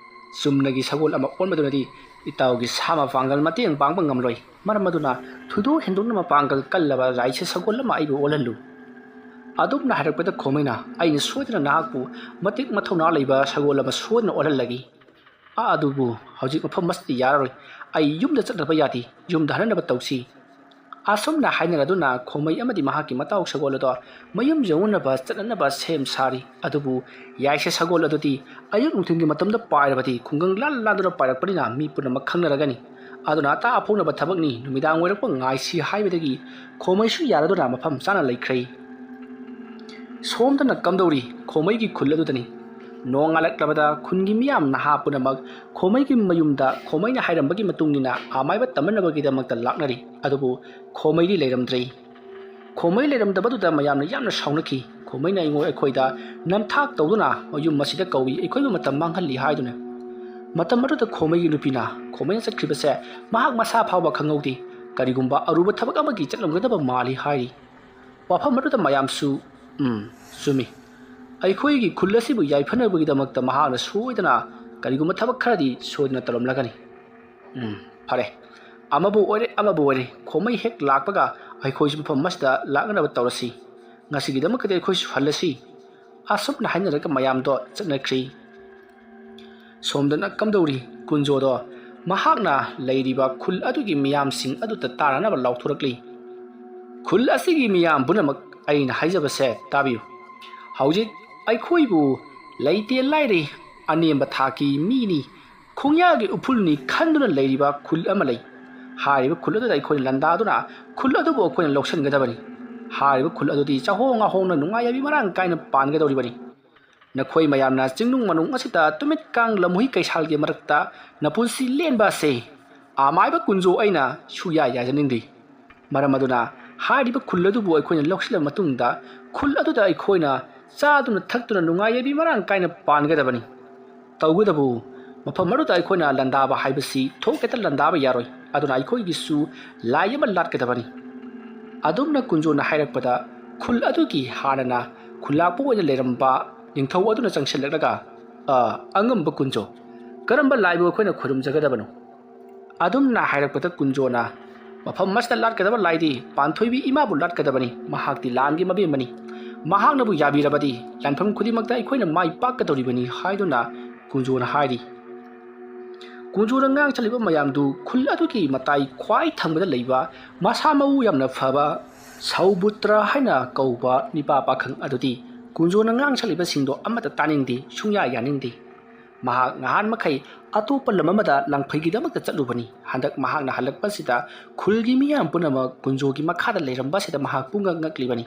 ꯆꯨꯝꯅꯒꯤ ꯁꯒꯣꯜ ꯑꯃ ꯑꯣꯟꯕꯗꯨꯅꯗꯤ ꯏꯇꯥꯎꯒꯤ ꯁꯥꯃ ꯄꯥꯡꯒꯜ ꯃꯇꯦꯡ ꯄꯥꯡꯕ ꯉꯝꯂꯣꯏ ꯃꯔꯝ ꯑꯗꯨꯅ ꯊꯣꯏꯗꯣꯛ ꯍꯦꯟꯗꯣꯛꯅ ꯃꯄꯥꯡꯒꯜ ꯀꯜꯂꯕ ꯔꯥꯏꯁ ꯁꯒꯣꯜ ꯑꯃ ꯑꯩꯕꯨ ꯑꯣꯜꯍꯜꯂꯨ ꯑꯗꯨꯝꯅ ꯍꯥꯏꯔꯛꯄꯗ ꯈꯣꯃꯩꯅ ꯑꯩꯅ ꯁꯣꯏꯗꯅ ꯅꯍꯥꯛꯄꯨ ꯃꯇꯤꯛ ꯃꯊꯧꯅꯥ ꯂꯩꯕ ꯁꯒꯣꯜ ꯑꯃ ꯁꯣꯏꯗꯅ ꯑꯣꯜꯍꯜꯂꯒꯦ ꯑꯗꯨꯕꯨ ꯍꯧꯖꯤꯛ ꯃꯐꯝ ꯑꯁꯤꯗꯤ ꯌꯥꯔꯔꯣꯏ ꯑꯩ ꯌꯨꯝꯗ ꯆꯠꯇꯕ ꯌꯥꯗꯦ ꯌꯨꯝꯗ ꯍꯟꯅꯕ ꯇꯧꯁꯤ ꯑꯁꯨꯝꯅ ꯍꯥꯏꯅꯔꯗꯨꯅ ꯈꯣꯃꯩ ꯑꯃꯗꯤ ꯃꯍꯥꯛꯀꯤ ꯃꯇꯥꯎ ꯁꯒꯣꯜ ꯑꯗꯣ ꯃꯌꯨꯝ ꯌꯧꯅꯅꯕ ꯆꯠꯅꯅꯕ ꯁꯦꯝ ꯁꯥꯔꯤ ꯑꯗꯨꯕꯨ ꯌꯥꯏꯁꯦ ꯁꯒꯣꯜ ꯑꯗꯨꯗꯤ ꯑꯌꯨꯛ ꯅꯨꯡꯊꯤꯜꯒꯤ ꯃꯇꯝꯗ ꯄꯥꯏꯔꯕꯗꯤ ꯈꯨꯡꯒꯪ ꯂꯥꯟꯗꯨꯅ ꯄꯥꯏꯔꯛꯄꯅꯤꯅ ꯃꯤ ꯄꯨꯝꯅꯃꯛ ꯈꯪꯅꯔꯒꯅꯤ ꯑꯗꯨꯅ ꯑꯇꯥ ꯑꯐꯧꯅꯕ ꯊꯕꯛꯅꯤ ꯅꯨꯃꯤꯗꯥꯡ ꯑꯣꯏꯔꯛꯄ ꯉꯥꯏꯁꯤ ꯍꯥꯏꯕꯗꯒꯤ ꯈꯣꯃꯩꯁꯨ ꯌꯥꯔꯗꯨꯅ ꯃꯐꯝ ꯆꯥꯅ ꯂꯩꯈ꯭ꯔꯦ ꯁꯣꯝꯗꯅ ꯀꯝꯗꯧꯔꯤ ꯈꯣꯃꯩꯒꯤ ꯈꯨꯜ ꯑꯗꯨꯗꯅꯤ ꯅꯣꯡ ꯉꯥꯜꯂꯛꯂꯕꯗ ꯈꯨꯟꯒꯤ ꯃꯤꯌꯥꯝ ꯅꯍꯥ ꯄꯨꯝꯅꯃꯛ ꯈꯣꯃꯩꯒꯤ ꯃꯌꯨꯝꯗ ꯈꯣꯃꯩꯅ ꯍꯥꯏꯔꯝꯕꯒꯤ ꯃꯇꯨꯡꯏꯟꯅ ꯑꯃꯥꯏꯕ ꯇꯝꯅꯅꯕꯒꯤꯗꯃꯛꯇ ꯂꯥꯛꯅꯔꯤ ꯑꯗꯨꯕꯨ ꯈꯣꯃꯩꯗꯤ ꯂꯩꯔꯝꯗ꯭ꯔꯦ ꯈꯣꯃꯩ ꯂꯩꯔꯝꯗꯕꯗꯨꯗ ꯃꯌꯥꯝꯅ ꯌꯥꯝꯅ ꯁꯥꯎꯅꯈꯤ ꯈꯣꯃꯩꯅ ꯑꯩꯈꯣꯏꯗ ꯅꯝꯊꯥꯛ ꯇꯧꯗꯨꯅ ꯃꯌꯨꯝ ꯑꯁꯤꯗ ꯀꯧꯏ ꯑꯩꯈꯣꯏꯕꯨ ꯃꯇꯝ ꯃꯥꯡꯍꯜꯂꯤ ꯍꯥꯏꯗꯨꯅ ꯃꯇꯝ ꯑꯗꯨꯗ ꯈꯣꯃꯩꯒꯤ ꯅꯨꯄꯤꯅ ꯈꯣꯃꯩꯅ ꯆꯠꯈ꯭ꯔꯤꯕꯁꯦ ꯃꯍꯥꯛ ꯃꯁꯥ ꯐꯥꯎꯕ ꯈꯪꯍꯧꯗꯦ ꯀꯔꯤꯒꯨꯝꯕ ꯑꯔꯨꯕ ꯊꯕꯛ ꯑꯃꯒꯤ ꯆꯠꯂꯝꯒꯗꯕ ꯃꯥꯜꯂꯤ ꯍꯥꯏꯔꯤ ꯋꯥꯐꯝ ꯑꯗꯨꯗ ꯃꯌꯥꯝꯁꯨ ꯆꯨꯝꯃꯤ ꯑꯩꯈꯣꯏꯒꯤ ꯈꯨꯜ ꯑꯁꯤꯕꯨ ꯌꯥꯏꯐꯅꯕꯒꯤꯗꯃꯛꯇ ꯃꯍꯥꯛꯅ ꯁꯣꯏꯗꯅ ꯀꯔꯤꯒꯨꯝꯕ ꯊꯕꯛ ꯈꯔꯗꯤ ꯁꯣꯏꯗꯅ ꯇꯧꯔꯝꯂꯒꯅꯤ ꯐꯔꯦ ꯑꯃꯕꯨ ꯑꯣꯏꯔꯦ ꯈꯣꯃꯩ ꯍꯦꯛ ꯂꯥꯛꯄꯒ ꯑꯩꯈꯣꯏꯁꯨ ꯃꯐꯝ ꯑꯁꯤꯗ ꯂꯥꯛꯅꯅꯕ ꯇꯧꯔꯁꯤ ꯉꯁꯤꯒꯤꯗꯃꯛꯇꯗꯤ ꯑꯩꯈꯣꯏꯁꯨ ꯍꯜꯂꯁꯤ ꯑꯁꯨꯝꯅ ꯍꯥꯏꯅꯔꯒ ꯃꯌꯥꯝꯗꯣ ꯆꯠꯅꯈ꯭ꯔꯤ ꯁꯣꯝꯗꯅ ꯀꯝꯗꯧꯔꯤ ꯀꯨꯟꯖꯣꯗꯣ ꯃꯍꯥꯛꯅ ꯂꯩꯔꯤꯕ ꯈꯨꯜ ꯑꯗꯨꯒꯤ ꯃꯤꯌꯥꯝꯁꯤꯡ ꯑꯗꯨꯗ ꯇꯥꯅꯅꯕ ꯂꯥꯎꯊꯣꯔꯛꯂꯤ ꯈꯨꯜ ꯑꯁꯤꯒꯤ ꯃꯤꯌꯥꯝ ꯄꯨꯝꯅꯃꯛ ꯑꯩꯅ ꯍꯥꯏꯖꯕꯁꯦ ꯇꯥꯕꯤꯌꯨ ꯍꯧꯖꯤꯛ ꯑꯩꯈꯣꯏꯕꯨ ꯂꯩꯇꯦ ꯂꯥꯏꯔꯦ ꯑꯅꯦꯝꯕ ꯊꯥꯛꯀꯤ ꯃꯤꯅꯤ ꯈꯣꯡꯌꯥꯒꯤ ꯎꯐꯨꯜꯅꯤ ꯈꯟꯗꯨꯅ ꯂꯩꯔꯤꯕ ꯈꯨꯜ ꯑꯃ ꯂꯩ ꯍꯥꯏꯔꯤꯕ ꯈꯨꯜ ꯑꯗꯨꯗ ꯑꯩꯈꯣꯏꯅ ꯂꯥꯟꯗꯥꯗꯨꯅ ꯈꯨꯜ ꯑꯗꯨꯕꯨ ꯑꯩꯈꯣꯏꯅ ꯂꯧꯁꯤꯟꯒꯗꯕꯅꯤ ꯍꯥꯏꯔꯤꯕ ꯈꯨꯜ ꯑꯗꯨꯗꯤ ꯆꯥꯍꯣꯡ ꯉꯥꯍꯣꯡꯅ ꯅꯨꯡꯉꯥꯏ ꯌꯥꯏꯕꯤ ꯃꯔꯥꯡ ꯀꯥꯏꯅ ꯄꯥꯟꯒꯗꯧꯔꯤꯕꯅꯤ ꯅꯈꯣꯏ ꯃꯌꯥꯝꯅ ꯆꯤꯡꯅꯨꯡ ꯃꯅꯨꯡ ꯑꯁꯤꯗ ꯇꯨꯃꯤꯠ ꯀꯥꯡ ꯂꯝꯍꯨꯏ ꯀꯩꯁꯥꯜꯒꯤ ꯃꯔꯛꯇ ꯅꯄꯨꯟꯁꯤ ꯂꯦꯟꯕ ꯑꯁꯤ ꯑꯃꯥꯏꯕ ꯀꯨꯟꯖꯣ ꯑꯩꯅ ꯁꯨꯌꯥ ꯌꯥꯖꯅꯤꯡꯗꯦ ꯃꯔꯝ ꯑꯗꯨꯅ ꯍꯥꯏꯔꯤꯕ ꯈꯨꯜ ꯑꯗꯨꯕꯨ ꯑꯩꯈꯣꯏꯅ ꯂꯧꯁꯤꯜꯂꯕ ꯃꯇꯨꯡꯗ ꯈꯨꯜ ꯑꯗꯨꯗ ꯑꯩꯈꯣꯏꯅ ꯆꯥꯗꯨꯅ ꯊꯛꯇꯨꯅ ꯅꯨꯡꯉꯥꯏ ꯌꯥꯏꯕꯤ ꯃꯔꯥꯡ ꯀꯥꯏꯅ ꯄꯥꯟꯒꯗꯕꯅꯤ ꯇꯧꯒꯗꯕꯨ ꯃꯐꯝ ꯑꯗꯨꯗ ꯑꯩꯈꯣꯏꯅ ꯂꯥꯟꯗꯥꯕ ꯍꯥꯏꯕꯁꯤ ꯊꯣꯛ ꯍꯦꯛꯇ ꯂꯥꯟꯗꯥꯕ ꯌꯥꯔꯣꯏ ꯑꯗꯨꯅ ꯑꯩꯈꯣꯏꯒꯤꯁꯨ ꯂꯥꯏ ꯑꯃ ꯂꯥꯠꯀꯗꯕꯅꯤ ꯑꯗꯨꯝꯅ ꯀꯨꯟꯖꯣꯅ ꯍꯥꯏꯔꯛꯄꯗ ꯈꯨꯜ ꯑꯗꯨꯒꯤ ꯍꯥꯟꯅꯅ ꯈꯨꯜꯂꯥꯛꯄ ꯑꯣꯏꯅ ꯂꯩꯔꯝꯕ ꯅꯤꯡꯊꯧ ꯑꯗꯨꯅ ꯆꯪꯁꯤꯜꯂꯛꯂꯒ ꯑꯉꯝꯕ ꯀꯨꯟꯖꯣ ꯀꯔꯝꯕ ꯂꯥꯏꯕꯨ ꯑꯩꯈꯣꯏꯅ ꯈꯨꯔꯨꯝꯖꯒꯗꯕꯅꯣ ꯑꯗꯨꯝꯅ ꯍꯥꯏꯔꯛꯄꯗ ꯀꯨꯟꯖꯣꯅ ꯃꯐꯝ ꯑꯁꯤꯗ ꯂꯥꯠꯀꯗꯕ ꯂꯥꯏꯗꯤ ꯄꯥꯟꯊꯣꯏꯕꯤ ꯏꯃꯥꯕꯨ ꯂꯥꯠꯀꯗꯕꯅꯤ ꯃꯍꯥꯛꯇꯤ ꯂꯥꯟꯒꯤ ꯃꯕꯦꯝꯃꯅꯤ ꯃꯍꯥꯛꯅꯕꯨ ꯌꯥꯕꯤꯔꯕꯗꯤ ꯂꯥꯟꯐꯝ ꯈꯨꯗꯤꯡꯃꯛꯇ ꯑꯩꯈꯣꯏꯅ ꯃꯥꯏ ꯄꯥꯛꯀꯗꯧꯔꯤꯕꯅꯤ ꯍꯥꯏꯗꯨꯅ ꯀꯨꯟꯖꯣꯅ ꯍꯥꯏꯔꯤ ꯀꯨꯟꯖꯣꯅ ꯉꯥꯡꯁꯜꯂꯤꯕ ꯃꯌꯥꯝꯗꯨ ꯈꯨꯜ ꯑꯗꯨꯒꯤ ꯃꯇꯥꯏ ꯈ꯭ꯋꯥꯏ ꯊꯪꯕꯗ ꯂꯩꯕ ꯃꯁꯥ ꯃꯎ ꯌꯥꯝꯅ ꯐꯕ ꯁꯧꯕꯨꯇ꯭ꯔ ꯍꯥꯏꯅ ꯀꯧꯕ ꯅꯤꯄꯥ ꯄꯥꯈꯪ ꯑꯗꯨꯗꯤ ꯀꯨꯟꯖꯣꯅ ꯉꯥꯡꯁꯜꯂꯤꯕꯁꯤꯡꯗꯣ ꯑꯃꯠꯇ ꯇꯥꯅꯤꯡꯗꯦ ꯁꯨꯡꯌꯥ ꯌꯥꯅꯤꯡꯗꯦ ꯃꯍꯥꯛ ꯉꯍꯥꯟ ꯃꯈꯩ ꯑꯇꯣꯞꯄ ꯂꯝ ꯑꯃꯗ ꯂꯥꯡꯐꯩꯒꯤꯗꯃꯛꯇ ꯆꯠꯂꯨꯕꯅꯤ ꯍꯟꯗꯛ ꯃꯍꯥꯛꯅ ꯍꯜꯂꯛꯄꯁꯤꯗ ꯈꯨꯜꯒꯤ ꯃꯤꯌꯥꯝ ꯄꯨꯝꯅꯃꯛ ꯀꯨꯟꯖꯣꯒꯤ ꯃꯈꯥꯗ ꯂꯩꯔꯝꯕꯁꯤꯗ ꯃꯍꯥꯛ ꯄꯨꯡꯉꯛ ꯉꯛꯂꯤꯕꯅꯤ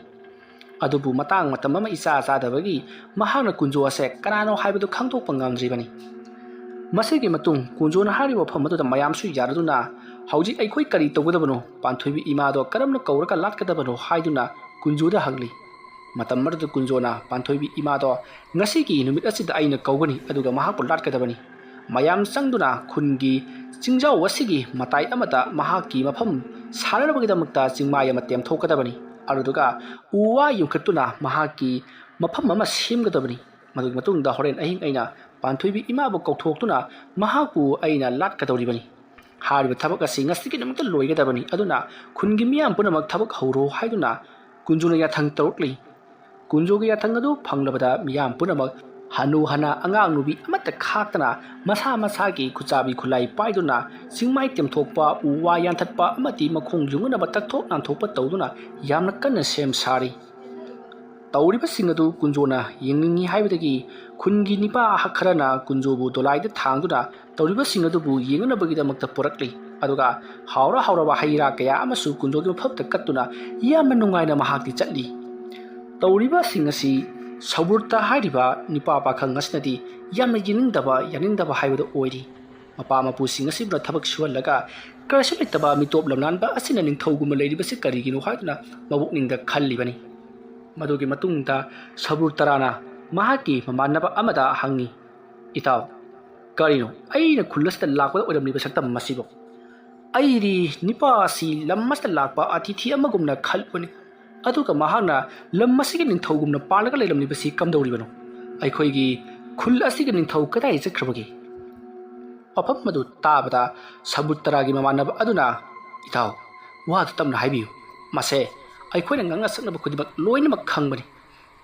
ꯑꯗꯨꯕꯨ ꯃꯇꯥꯡ ꯃꯇꯝ ꯑꯃ ꯏꯆꯥ ꯆꯥꯗꯕꯒꯤ ꯃꯍꯥꯛꯅ ꯀꯨꯟꯖꯣ ꯑꯁꯦ ꯀꯅꯥꯅꯣ ꯍꯥꯏꯕꯗꯨ ꯈꯪꯗꯣꯛꯄ ꯉꯝꯗ꯭ꯔꯤꯕꯅꯤ ꯃꯁꯤꯒꯤ ꯃꯇꯨꯡ ꯀꯨꯟꯖꯣꯅ ꯍꯥꯏꯔꯤꯕ ꯃꯐꯝ ꯑꯗꯨꯗ ꯃꯌꯥꯝꯁꯨ ꯌꯥꯔꯗꯨꯅ ꯍꯧꯖꯤꯛ ꯑꯩꯈꯣꯏ ꯀꯔꯤ ꯇꯧꯒꯗꯕꯅꯣ ꯄꯥꯟꯊꯣꯏꯕꯤ ꯏꯃꯥꯗꯣ ꯀꯔꯝꯅ ꯀꯧꯔꯒ ꯂꯥꯠꯀꯗꯕꯅꯣ ꯍꯥꯏꯗꯨꯅ ꯀꯨꯟꯖꯣꯗ ꯍꯪꯂꯤ ꯃꯇꯝ ꯑꯗꯨꯗ ꯀꯨꯟꯖꯣꯅ ꯄꯥꯟꯊꯣꯏꯕꯤ ꯏꯃꯥꯗꯣ ꯉꯁꯤꯒꯤ ꯅꯨꯃꯤꯠ ꯑꯁꯤꯗ ꯑꯩꯅ ꯀꯧꯒꯅꯤ ꯑꯗꯨꯒ ꯃꯍꯥꯛꯄꯨ ꯂꯥꯠꯀꯗꯕꯅꯤ ꯃꯌꯥꯝ ꯆꯪꯗꯨꯅ ꯈꯨꯟꯒꯤ ꯆꯤꯡꯖꯥꯎ ꯑꯁꯤꯒꯤ ꯃꯇꯥꯏ ꯑꯃꯗ ꯃꯍꯥꯛꯀꯤ ꯃꯐꯝ ꯁꯥꯟꯅꯅꯕꯒꯤꯗꯃꯛꯇ ꯆꯤꯡꯃꯥꯏ ꯑꯃ ꯇꯦꯝꯊꯣꯛꯀꯗꯕꯅꯤ ꯑꯗꯨꯗꯨꯒ ꯎ ꯋꯥ ꯌꯨꯡꯈꯠꯇꯨꯅ ꯃꯍꯥꯛꯀꯤ ꯃꯐꯝ ꯑꯃ ꯁꯦꯝꯒꯗꯕꯅꯤ ꯃꯗꯨꯒꯤ ꯃꯇꯨꯡꯗ ꯍꯣꯔꯦꯟ ꯑꯍꯤꯡ ꯑꯩꯅ ꯄꯥꯟꯊꯣꯏꯕꯤ ꯏꯃꯥꯕꯨ ꯀꯧꯊꯣꯛꯇꯨꯅ ꯃꯍꯥꯛꯄꯨ ꯑꯩꯅ ꯂꯥꯠꯀꯗꯧꯔꯤꯕꯅꯤ ꯍꯥꯏꯔꯤꯕ ꯊꯕꯛ ꯑꯁꯤ ꯉꯁꯤꯒꯤ ꯅꯨꯃꯤꯠꯇ ꯂꯣꯏꯒꯗꯕꯅꯤ ꯑꯗꯨꯅ ꯈꯨꯟꯒꯤ ꯃꯤꯌꯥꯝ ꯄꯨꯝꯅꯃꯛ ꯊꯕꯛ ꯍꯧꯔꯣ ꯍꯥꯏꯗꯨꯅ ꯀꯨꯟꯖꯣꯅ ꯌꯥꯊꯪ ꯇꯧꯔꯛꯂꯤ ꯀꯨꯟꯖꯣꯒꯤ ꯌꯥꯊꯪ ꯑꯗꯨ ꯐꯪꯂꯕꯗ ꯃꯤꯌꯥꯝ ꯄꯨꯝꯅꯃꯛ ꯍꯅꯨ ꯍꯅꯥ ꯑꯉꯥꯡ ꯅꯨꯕꯤ ꯑꯃꯠꯇ ꯈꯥꯛꯇꯅ ꯃꯁꯥ ꯃꯁꯥꯒꯤ ꯈꯨꯠꯆꯥꯕꯤ ꯈꯨꯠꯂꯥꯏ पाइदुना चिंमाई तेमथोकपा उवा यान्थटपा अमति मखोंग जुंगनबा तकथोक नांथोकपा तौदुना यामना कन्ना सेम सारी तौरिबसिंग अदु कुंजोना यंगिंगी हाइबदगी खुनगी निपा खरना कुंजोबु दोलाइदा थांगदुना तौरिबसिंग अदुबु यंगनबगीदमक्ता पुरक्ली अदुगा हावरा हावराबा हाइरा कया अमसु कुंजोगी मफबता कत्तुना यामना नुंगाइना महाक्ति चटली तौरिबसिंग असि सौबुर्ता हाइरिबा निपा पाखंग असनदी यामना यानिंगदबा हाइबदो ओइरी मपा मपुसिंग असिबना थबक सुहलगा करसु लेतबा मिटोप लमनानबा असिना निंथौगुम लेरिबसि करिगिनो हाइदुना मबुकनिंगदा खल्लिबनी मदुगी मतुंगदा सौबुर्तराना महाकी ममानबा अमदा हंगी इताव करिनो अइना खुल्लसदा लाकपदा ओइरमलिबा सक्तम मसिबो अइरी निपासी लम्मसदा लाकपा अतिथि अमगुमना खल्पनि अदुगा महाना लम्मसिगे निंथौगुमना पालगा लेरमलिबसि कमदौरिबनो अइखोइगी खुल असिगे निंथौ कदाइ चख्रबगी अफम मदु ताबदा सौबुर्तरागी ममानबा अदुना इताव वाद तमना हाइबियु मसे अइखोइना ngangna saknaba khudibak loinama khangbani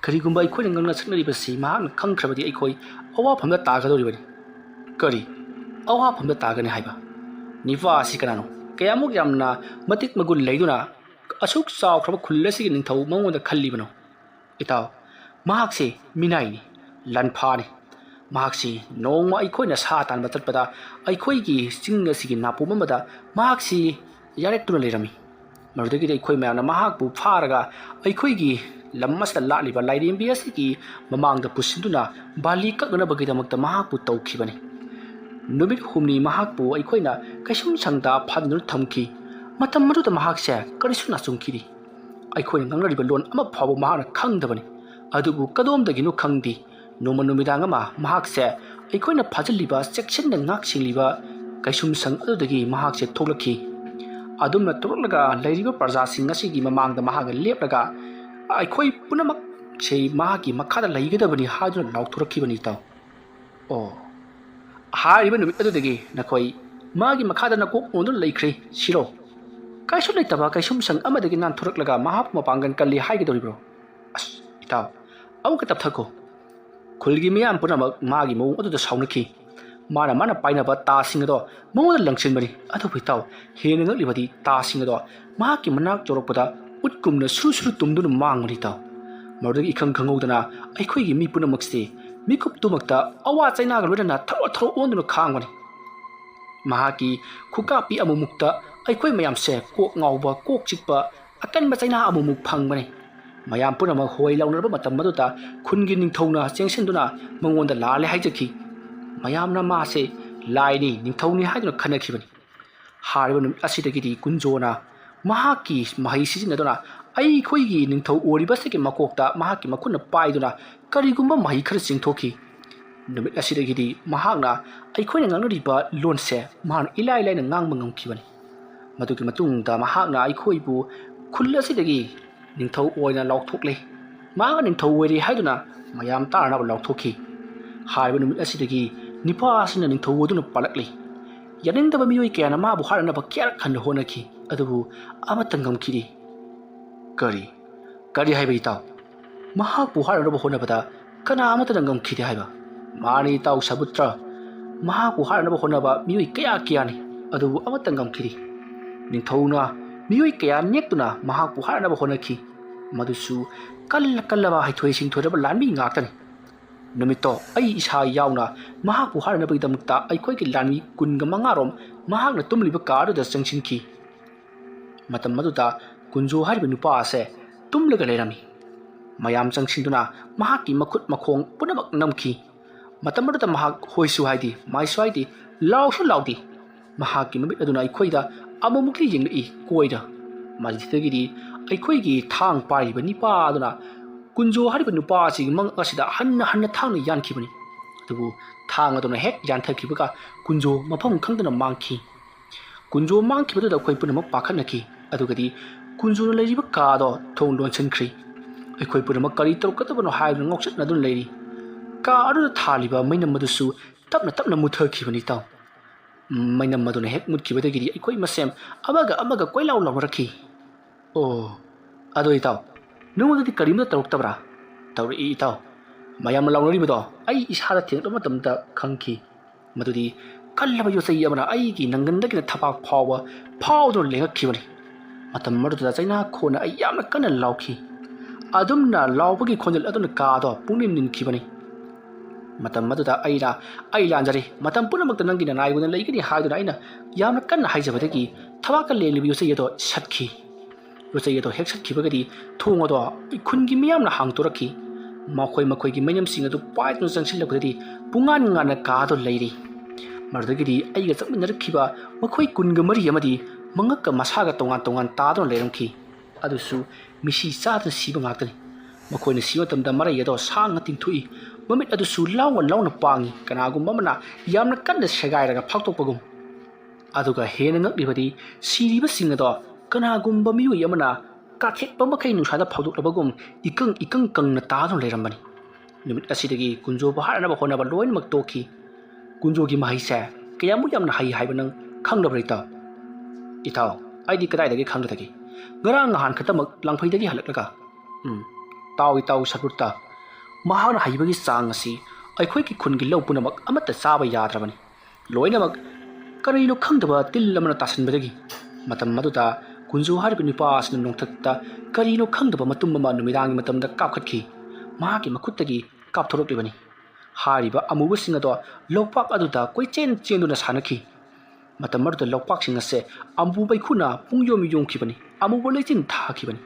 karigumba अइखोइना ngangna saknaribasi mahakna khangkhrabadi अइखोइ अवा फमदा तागदौरिबani करी अवा फमदा तागने हाइबा निवा असि कनानो कयामुक यामना मतिक मगुल लेदुना असुक चावख्रब खुल्लसिगे निंथौ मंगोंदा खल्लिबनो इताव महाकसे मिनाइनि लनफानि महाकसी नोंमा अइखोइना सा तानबा चटपदा अइखोइगी चिंग असिगी नापुम अमदा महाकसी यारेक्तुना लेरमी मरुदगी अइखोइ मयामना महाकबु फारगा अइखोइगी लम्मसदा लालिबा लाइरेंबी असिगी ममांगदा पुसिंदुना बाली कगनबगीदमक्ता महाकबु तौखिबनी नुमित हुमनी महाकबु अइखोइना कैसुम संगदा फादुना थमखि मतम मरुदा महाकसे करिसु नाचुंखिरी अइखोइना ngangriba लोन अमा फावो महाना खंगदबनी अदुबु कदोमदगिनु खंगदी नोमा नुमिदांग अमा महाकसे अइखोइना फाजलिबा सेक्शनदा ngaksingliba कैसुम संग अदुदगी महाकसे थोलखि अदुमना तोरलगा लैरिबा प्रजासिंग असिगी ममांगदा महागा लेपलगा अइखोइ पुनमक से महागी मखादा लैगदबनी हाजुना लाउथोरखिबनी ताव ओ हारिबा नुमित अदुदगी नखोइ मागी मखादा नकोक ओंदुन लैख्रे सिरो कैसु लेतबा कैसुम संग अमदगी नानथोरकलगा महाप मपांगन कल्ली हाइगदोरिब्रो अस इताव अमुक तपथको खुलगी मियाम पुनमक मागी मौ अदुदा साउनखि माना माना पाइनबा तासिंगदो मौदा लंगसिनबनी अदु भिताव हेंग ngaklibadi तासिंगदो माकी मनाक चोरकपदा उत्कुमना सुसुरु तुमदुन मांगमनि ताव मरुदगी इखंग खंगौदना अइखोइगी मी पुनमक्से मिकुप तुमक्ता अवा चाइनागा लोदना थरो थरो ओंदुना खांगमनि ꯃꯍꯥꯛꯀꯤ ꯈꯨꯀꯥꯞꯄꯤ ꯑꯃꯨꯛꯇ ꯑꯩꯈꯣꯏ ꯃꯌꯥꯝꯁꯦ ꯀꯣꯛ ꯉꯥꯎꯕ ꯀꯣꯛ ꯆꯤꯛꯄ ꯑꯀꯟꯕ ꯆꯩꯅꯥ ꯑꯃꯨꯛ ꯐꯪꯕꯅꯤ ꯃꯌꯥꯝ ꯄꯨꯝꯅꯃꯛ ꯍꯣꯏ ꯂꯥꯎꯅꯔꯕ ꯃꯇꯝ ꯑꯗꯨꯗ ꯈꯨꯟꯒꯤ ꯅꯤꯡꯊꯧꯅ ꯆꯦꯟꯁꯤꯟꯗꯨꯅ ꯃꯉꯣꯟꯗ ꯂꯥꯜꯂꯦ ꯍꯥꯏꯖꯈꯤ ꯃꯌꯥꯝꯅ ꯃꯥꯁꯦ ꯂꯥꯏꯅꯤ ꯅꯤꯡꯊꯧꯅꯤ ꯍꯥꯏꯗꯨꯅ ꯈꯟꯅꯈꯤꯕꯅꯤ ꯍꯥꯏꯔꯤꯕ ꯅꯨꯃꯤꯠ ꯑꯁꯤꯗꯒꯤꯗꯤ ꯀꯨꯟꯖꯣꯅ ꯃꯍꯥꯛꯀꯤ ꯃꯍꯩ ꯁꯤꯖꯤꯟꯅꯗꯨꯅ ꯑꯩꯈꯣꯏꯒꯤ ꯅꯤꯡꯊꯧ ꯑꯣꯏꯔꯤꯕꯁꯤꯒꯤ ꯃꯀꯣꯛꯇ ꯃꯍꯥꯛꯀꯤ ꯃꯈꯨꯠꯅ ꯄꯥꯏꯗꯨꯅ ꯀꯔꯤꯒꯨꯝꯕ ꯃꯍꯩ ꯈꯔ ꯆꯤꯡꯊꯣꯛꯈꯤ ꯅꯨꯃꯤꯠ ꯑꯁꯤꯗꯒꯤꯗꯤ ꯃꯍꯥꯛꯅ ꯑꯩꯈꯣꯏꯅ ꯉꯥꯡꯅꯔꯤꯕ ꯂꯣꯟꯁꯦ ꯃꯍꯥꯛꯅ ꯏꯂꯥꯏ ꯂꯥꯏꯅ ꯉꯥꯡꯕ ꯉꯝꯈꯤꯕꯅꯤ ꯃꯗꯨꯒꯤ ꯃꯇꯨꯡꯗ ꯃꯍꯥꯛꯅ ꯑꯩꯈꯣꯏꯕꯨ ꯈꯨꯜ ꯑꯁꯤꯗꯒꯤ ꯅꯤꯡꯊꯧ ꯑꯣꯏꯅ ꯂꯥꯎꯊꯣꯛꯂꯦ ꯃꯍꯥꯛꯅ ꯅꯤꯡꯊꯧ ꯑꯣꯏꯔꯦ ꯍꯥꯏꯗꯨꯅ ꯃꯌꯥꯝ ꯇꯥꯅꯕ ꯂꯥꯎꯊꯣꯛꯈꯤ ꯍꯥꯏꯔꯤꯕ ꯅꯨꯃꯤꯠ ꯑꯁꯤꯗꯒꯤ ꯅꯤꯄꯥ ꯑꯁꯤꯅ ꯅꯤꯡꯊꯧ ꯑꯗꯨꯅ ꯄꯥꯜꯂꯛꯂꯤ ꯌꯥꯅꯤꯡꯗꯕ ꯃꯤꯑꯣꯏ ꯀꯌꯥꯅ ꯃꯥꯕꯨ ꯍꯥꯠꯅꯅꯕ ꯀꯌꯥꯔꯛ ꯍꯟꯅ ꯍꯣꯠꯅꯈꯤ ꯑꯗꯨꯕꯨ ꯑꯃꯠꯇ ꯉꯝꯈꯤꯗꯦ ꯀꯔꯤ ꯍꯥꯏꯕ ꯏꯇꯥꯎ ꯃꯍꯥꯛꯄꯨ ꯍꯥꯠꯅꯅꯕ ꯍꯣꯠꯅꯕꯗ ꯀꯅꯥ ꯑꯃꯠꯇꯅ ꯉꯝꯈꯤꯗꯦ ꯍꯥꯏꯕ ꯃꯥꯅꯤ ꯏꯇꯥꯎ ꯁꯥꯕꯨꯇ꯭ꯔ ꯃꯍꯥꯛꯄꯨ ꯍꯥꯠꯅꯅꯕ ꯍꯣꯠꯅꯕ ꯃꯤꯑꯣꯏ ꯀꯌꯥꯅꯤ ꯑꯗꯨꯕꯨ ꯑꯃꯠꯇ ꯉꯝꯈꯤꯗꯦ ꯅꯤꯡꯊꯧꯅ ꯃꯤꯑꯣꯏ ꯀꯌꯥ ꯅꯦꯛꯇꯨꯅ ꯃꯍꯥꯛꯄꯨ ꯍꯥꯠꯅꯅꯕ ꯍꯣꯠꯅꯈꯤ ꯃꯗꯨꯁꯨ ꯀꯜꯂꯕ ꯍꯩꯊꯣꯏ ꯁꯤꯡꯊꯣꯏꯔꯕ ꯂꯥꯟꯃꯤ ꯉꯥꯛꯇꯅꯤ ꯅꯨꯃꯤꯠꯇꯣ ꯑꯩ ꯏꯁꯥ ꯌꯥꯎꯅ ꯃꯍꯥꯛꯄꯨ ꯍꯥꯠꯅꯅꯕꯒꯤꯗꯃꯛꯇ ꯑꯩꯈꯣꯏꯒꯤ ꯂꯥꯟꯃꯤ 15ꯔꯣꯝ ꯃꯍꯥꯛꯅ ꯇꯨꯝꯂꯤꯕ ꯀꯥ ꯑꯗꯨꯗ ꯆꯪꯁꯤꯟꯈꯤ ꯃꯇꯝ ꯑꯗꯨꯗ ꯀꯨꯟꯖꯣ ꯍꯥꯏꯔꯤꯕ ꯅꯨꯄꯥ ꯑꯁꯦ ꯇꯨꯝꯂꯒ ꯂꯩꯔꯝꯃꯤ ꯃꯌꯥꯝ ꯆꯪꯁꯤꯟꯗꯨꯅ ꯃꯍꯥꯛꯀꯤ ꯃꯈꯨꯠ ꯃꯈꯣꯡ ꯄꯨꯝꯅꯃꯛ ꯅꯝꯈꯤ ꯃꯇꯝ ꯑꯗꯨꯗ ꯃꯍꯥꯛ ꯍꯣꯏꯁꯨ ꯍꯥꯏꯗꯦ ꯃꯥꯏꯁꯨ ꯍꯥꯏꯗꯦ ꯂꯥꯎꯁꯨ ꯂꯥꯎꯗꯦ ꯃꯍꯥꯛꯀꯤ ꯃꯃꯤꯠ ꯑꯗꯨꯅ ꯑꯩꯈꯣꯏꯗ ꯑꯃꯨꯛꯇꯤ ꯌꯦꯡꯂꯛꯏ ꯀꯣꯏꯗ ꯃꯁꯤꯗꯒꯤꯗꯤ ꯑꯩꯈꯣꯏꯒꯤ ꯊꯥꯡ ꯄꯥꯏꯔꯤꯕ ꯅꯤꯄꯥ ꯑꯗꯨꯅ ꯀꯨꯟꯖꯣ ꯍꯥꯏꯔꯤꯕ ꯅꯨꯄꯥ ꯑꯁꯤꯒꯤ ꯃꯉꯛ ꯑꯁꯤꯗ ꯍꯟꯅ ꯊꯥꯡꯅ ꯌꯥꯟꯈꯤꯕꯅꯤ ꯑꯗꯨꯕꯨ ꯊꯥꯡ ꯑꯗꯨꯅ ꯍꯦꯛ ꯌꯥꯟꯊꯈꯤꯕꯒ ꯀꯨꯟꯖꯣ ꯃꯐꯝ ꯈꯪꯗꯅ ꯃꯥꯡꯈꯤ ꯀꯨꯟꯖꯣ ꯃꯥꯡꯈꯤꯕꯗꯨꯗ ꯑꯩꯈꯣꯏ ꯄꯨꯝꯅꯃꯛ ꯄꯥꯈꯠꯅꯈꯤ ꯑꯗꯨꯒꯗꯤ ꯀꯨꯟꯖꯣꯅ ꯂꯩꯔꯤꯕ ꯀꯥꯗꯣ ꯊꯣꯡ ꯂꯣꯟꯁꯤꯟꯈ꯭ꯔꯤ ꯑꯩꯈꯣꯏ ꯄꯨꯝꯅꯃꯛ ꯀꯔꯤ ꯇꯧꯔꯛꯀꯗꯕꯅꯣ ꯍꯥꯏꯗꯨꯅ ꯉꯥꯎꯆꯠꯅꯗꯨꯅ ꯂꯩꯔꯤ ꯀꯥ ꯑꯗꯨꯗ ꯊꯥꯜꯂꯤꯕ ꯃꯩꯅꯝ ꯑꯗꯨꯁꯨ ꯇꯞꯅ ꯃꯨꯠꯊꯈꯤꯕꯅꯤ ꯏꯇꯥꯎ ꯃꯩꯅꯝ ꯑꯗꯨꯅ ꯍꯦꯛ ꯃꯨꯠꯈꯤꯕꯗꯒꯤꯗꯤ ꯑꯩꯈꯣꯏ ꯃꯁꯦꯝ ꯑꯃꯒ ꯀꯣꯏꯂꯥꯎ ꯂꯥꯎꯅꯔꯛꯈꯤ ꯑꯣ ꯑꯗꯣ ꯏꯇꯥꯎ ꯅꯉꯣꯟꯗꯗꯤ ꯀꯔꯤꯝꯇ ꯇꯧꯔꯛꯇꯕ꯭ꯔꯥ ꯇꯧꯔꯛꯏ ꯏꯇꯥꯎ ꯃꯌꯥꯝꯅ ꯂꯥꯎꯅꯔꯤꯕꯗꯣ ꯑꯩ ꯏꯁꯥꯗ ꯊꯦꯡꯅꯕ ꯃꯇꯝꯗ ꯈꯪꯈꯤ ꯃꯗꯨꯗꯤ ꯀꯜꯂꯕ ꯌꯣꯠꯆꯩ ꯑꯃꯅ ꯑꯩꯒꯤ ꯅꯪꯒꯟꯗꯒꯤꯅ ꯊꯕꯥꯛ ꯐꯥꯎꯗꯨꯅ ꯂꯦꯡꯉꯛꯈꯤꯕꯅꯤ ꯃꯇꯝ ꯑꯗꯨꯗ ꯆꯩꯅꯥꯈꯣꯟꯅ ꯑꯩ ꯌꯥꯝꯅ ꯀꯟꯅ ꯂꯥꯎꯈꯤ ꯑꯗꯨꯝꯅ ꯂꯥꯎꯕꯒꯤ ꯈꯣꯟꯖꯦꯜ ꯑꯗꯨꯅ ꯀꯥꯗꯣ ꯄꯨꯡꯅꯤꯟ ꯅꯤꯟꯈꯤꯕꯅꯤ ꯃꯇꯝ ꯑꯗꯨꯗ ꯑꯩ ꯂꯥꯟꯖꯔꯦ ꯃꯇꯝ ꯄꯨꯝꯅꯃꯛꯇ ꯅꯪꯒꯤ ꯅꯅꯥꯏꯕꯨꯅ ꯂꯩꯒꯅꯤ ꯍꯥꯏꯗꯨꯅ ꯑꯩꯅ ꯌꯥꯝꯅ ꯀꯟꯅ ꯍꯥꯏꯖꯕꯗꯒꯤ ꯊꯕꯥꯛꯀ ꯂꯦꯡꯂꯤꯕ ꯌꯣꯠꯆꯩ ꯑꯗꯣ ꯁꯠꯈꯤ ꯌꯣꯠꯆꯩ ꯑꯗꯣ ꯍꯦꯛ ꯁꯠꯈꯤꯕꯒꯗꯤ ꯊꯣꯡ ꯑꯗꯣ ꯈꯨꯟꯒꯤ ꯃꯤꯌꯥꯝꯅ ꯍꯥꯡꯇꯣꯔꯛꯈꯤ ꯃꯈꯣꯏꯒꯤ ꯃꯩꯅꯝꯁꯤꯡ ꯑꯗꯨ ꯄꯥꯏꯗꯨꯅ ꯆꯪꯁꯤꯜꯂꯛꯄꯗꯗꯤ ꯉꯥꯟꯅ ꯀꯥꯗꯣ ꯂꯩꯔꯤ ꯃꯗꯨꯗꯒꯤꯗꯤ ꯑꯩꯒ ꯆꯠꯃꯤꯟꯅꯔꯛꯈꯤꯕ ꯃꯈꯣꯏ 14 ꯑꯃꯗꯤ ꯃꯉꯛꯀ ꯃꯁꯥꯒ ꯇꯣꯉꯥꯟ ꯇꯥꯗꯨꯅ ꯂꯩꯔꯝꯈꯤ ꯑꯗꯨꯁꯨ ꯃꯤꯁꯤ ꯆꯥꯗꯅ ꯁꯤꯕ ꯉꯥꯛꯇꯅꯤ ꯃꯈꯣꯏꯅ ꯁꯤꯕ ꯃꯇꯝꯗ ꯃꯔꯩ ꯑꯗꯣ ꯁꯥꯡꯅ ꯇꯤꯡꯊꯣꯛꯏ ꯃꯃꯤꯠ ꯑꯗꯨꯁꯨ ꯂꯥꯎꯅ ꯄꯥꯡꯉꯤ ꯀꯅꯥꯒꯨꯝꯕ ꯑꯃꯅ ꯌꯥꯝꯅ ꯀꯟꯅ ꯁꯦꯒꯥꯏꯔꯒ ꯐꯥꯛꯇꯣꯛꯄꯒꯨꯝ ꯑꯗꯨꯒ ꯍꯦꯟꯅ ꯉꯛꯂꯤꯕꯗꯤ ꯁꯤꯔꯤꯕꯁꯤꯡ ꯑꯗꯣ ꯀꯅꯥꯒꯨꯝꯕ ꯃꯤꯑꯣꯏ ꯑꯃꯅ ꯀꯥꯊꯦꯛꯄ ꯃꯈꯩ ꯅꯨꯡꯁꯥꯗ ꯐꯧꯗꯣꯛꯂꯕꯒꯨꯝ ꯏꯀꯪ ꯀꯪꯅ ꯇꯥꯗꯨꯅ ꯂꯩꯔꯝꯕꯅꯤ ꯅꯨꯃꯤꯠ ꯑꯁꯤꯗꯒꯤ ꯀꯨꯟꯖꯣꯕꯨ ꯍꯥꯠꯅꯅꯕ ꯍꯣꯠꯅꯕ ꯂꯣꯏꯅꯃꯛ ꯇꯣꯛꯈꯤ ꯀꯨꯟꯖꯣꯒꯤ ꯃꯍꯩꯁꯦ ꯀꯌꯥꯃꯨꯛ ꯌꯥꯝꯅ ꯍꯩ ꯍꯥꯏꯕ ꯅꯪ ꯈꯪꯗꯕ꯭ꯔꯥ ꯏꯇꯥꯎ ꯑꯩꯗꯤ ꯀꯗꯥꯏꯗꯒꯤ ꯈꯪꯒꯗꯒꯦ ꯉꯔꯥꯡ ꯅꯍꯥꯟ ꯈꯛꯇꯃꯛ ꯂꯥꯡꯐꯩꯗꯒꯤ ꯍꯜꯂꯛꯂꯒ ꯏꯇꯥꯎ ꯁꯔꯕꯨꯠꯇ ꯃꯍꯥꯛꯅ ꯍꯩꯕꯒꯤ ꯆꯥꯡ ꯑꯁꯤ ꯑꯩꯈꯣꯏꯒꯤ ꯈꯨꯟꯒꯤ ꯂꯧ ꯄꯨꯝꯅꯃꯛ ꯑꯃꯠꯇ ꯆꯥꯕ ꯌꯥꯗ꯭ꯔꯕꯅꯤ ꯂꯣꯏꯅꯃꯛ ꯀꯔꯤꯅꯣ ꯈꯪꯗꯕ ꯇꯤꯜ ꯑꯃꯅ ꯇꯥꯁꯤꯟꯕꯗꯒꯤ ꯃꯇꯝ ꯑꯗꯨꯗ ꯀꯨꯟꯖꯣ ꯍꯥꯏꯔꯤꯕ ꯅꯨꯄꯥ ꯑꯁꯤꯅ ꯅꯣꯡꯊꯛꯇ ꯀꯔꯤꯅꯣ ꯈꯪꯗꯕ ꯃꯇꯨꯝ ꯑꯃ ꯅꯨꯃꯤꯗꯥꯡꯒꯤ ꯃꯇꯝꯗ ꯀꯥꯞꯈꯠꯈꯤ ꯃꯍꯥꯛꯀꯤ ꯃꯈꯨꯠꯇꯒꯤ ꯀꯥꯞꯊꯣꯔꯛꯂꯤꯕꯅꯤ ꯍꯥꯏꯔꯤꯕ ꯑꯃꯨꯕꯁꯤꯡ ꯑꯗꯣ ꯂꯧꯄꯥꯛ ꯑꯗꯨꯗ ꯆꯦꯟꯗꯨꯅ ꯁꯥꯟꯅꯈꯤ ꯃꯇꯝ ꯑꯗꯨꯗ ꯂꯧꯄꯥꯛꯁꯤꯡ ꯑꯁꯦ ꯑꯃꯨꯕ ꯃꯩꯈꯨꯅ ꯄꯨꯡꯌꯣꯝ ꯌꯣꯝꯈꯤꯕꯅꯤ ꯑꯃꯨꯕ ꯂꯩꯆꯤꯟ ꯊꯥꯈꯤꯕꯅꯤ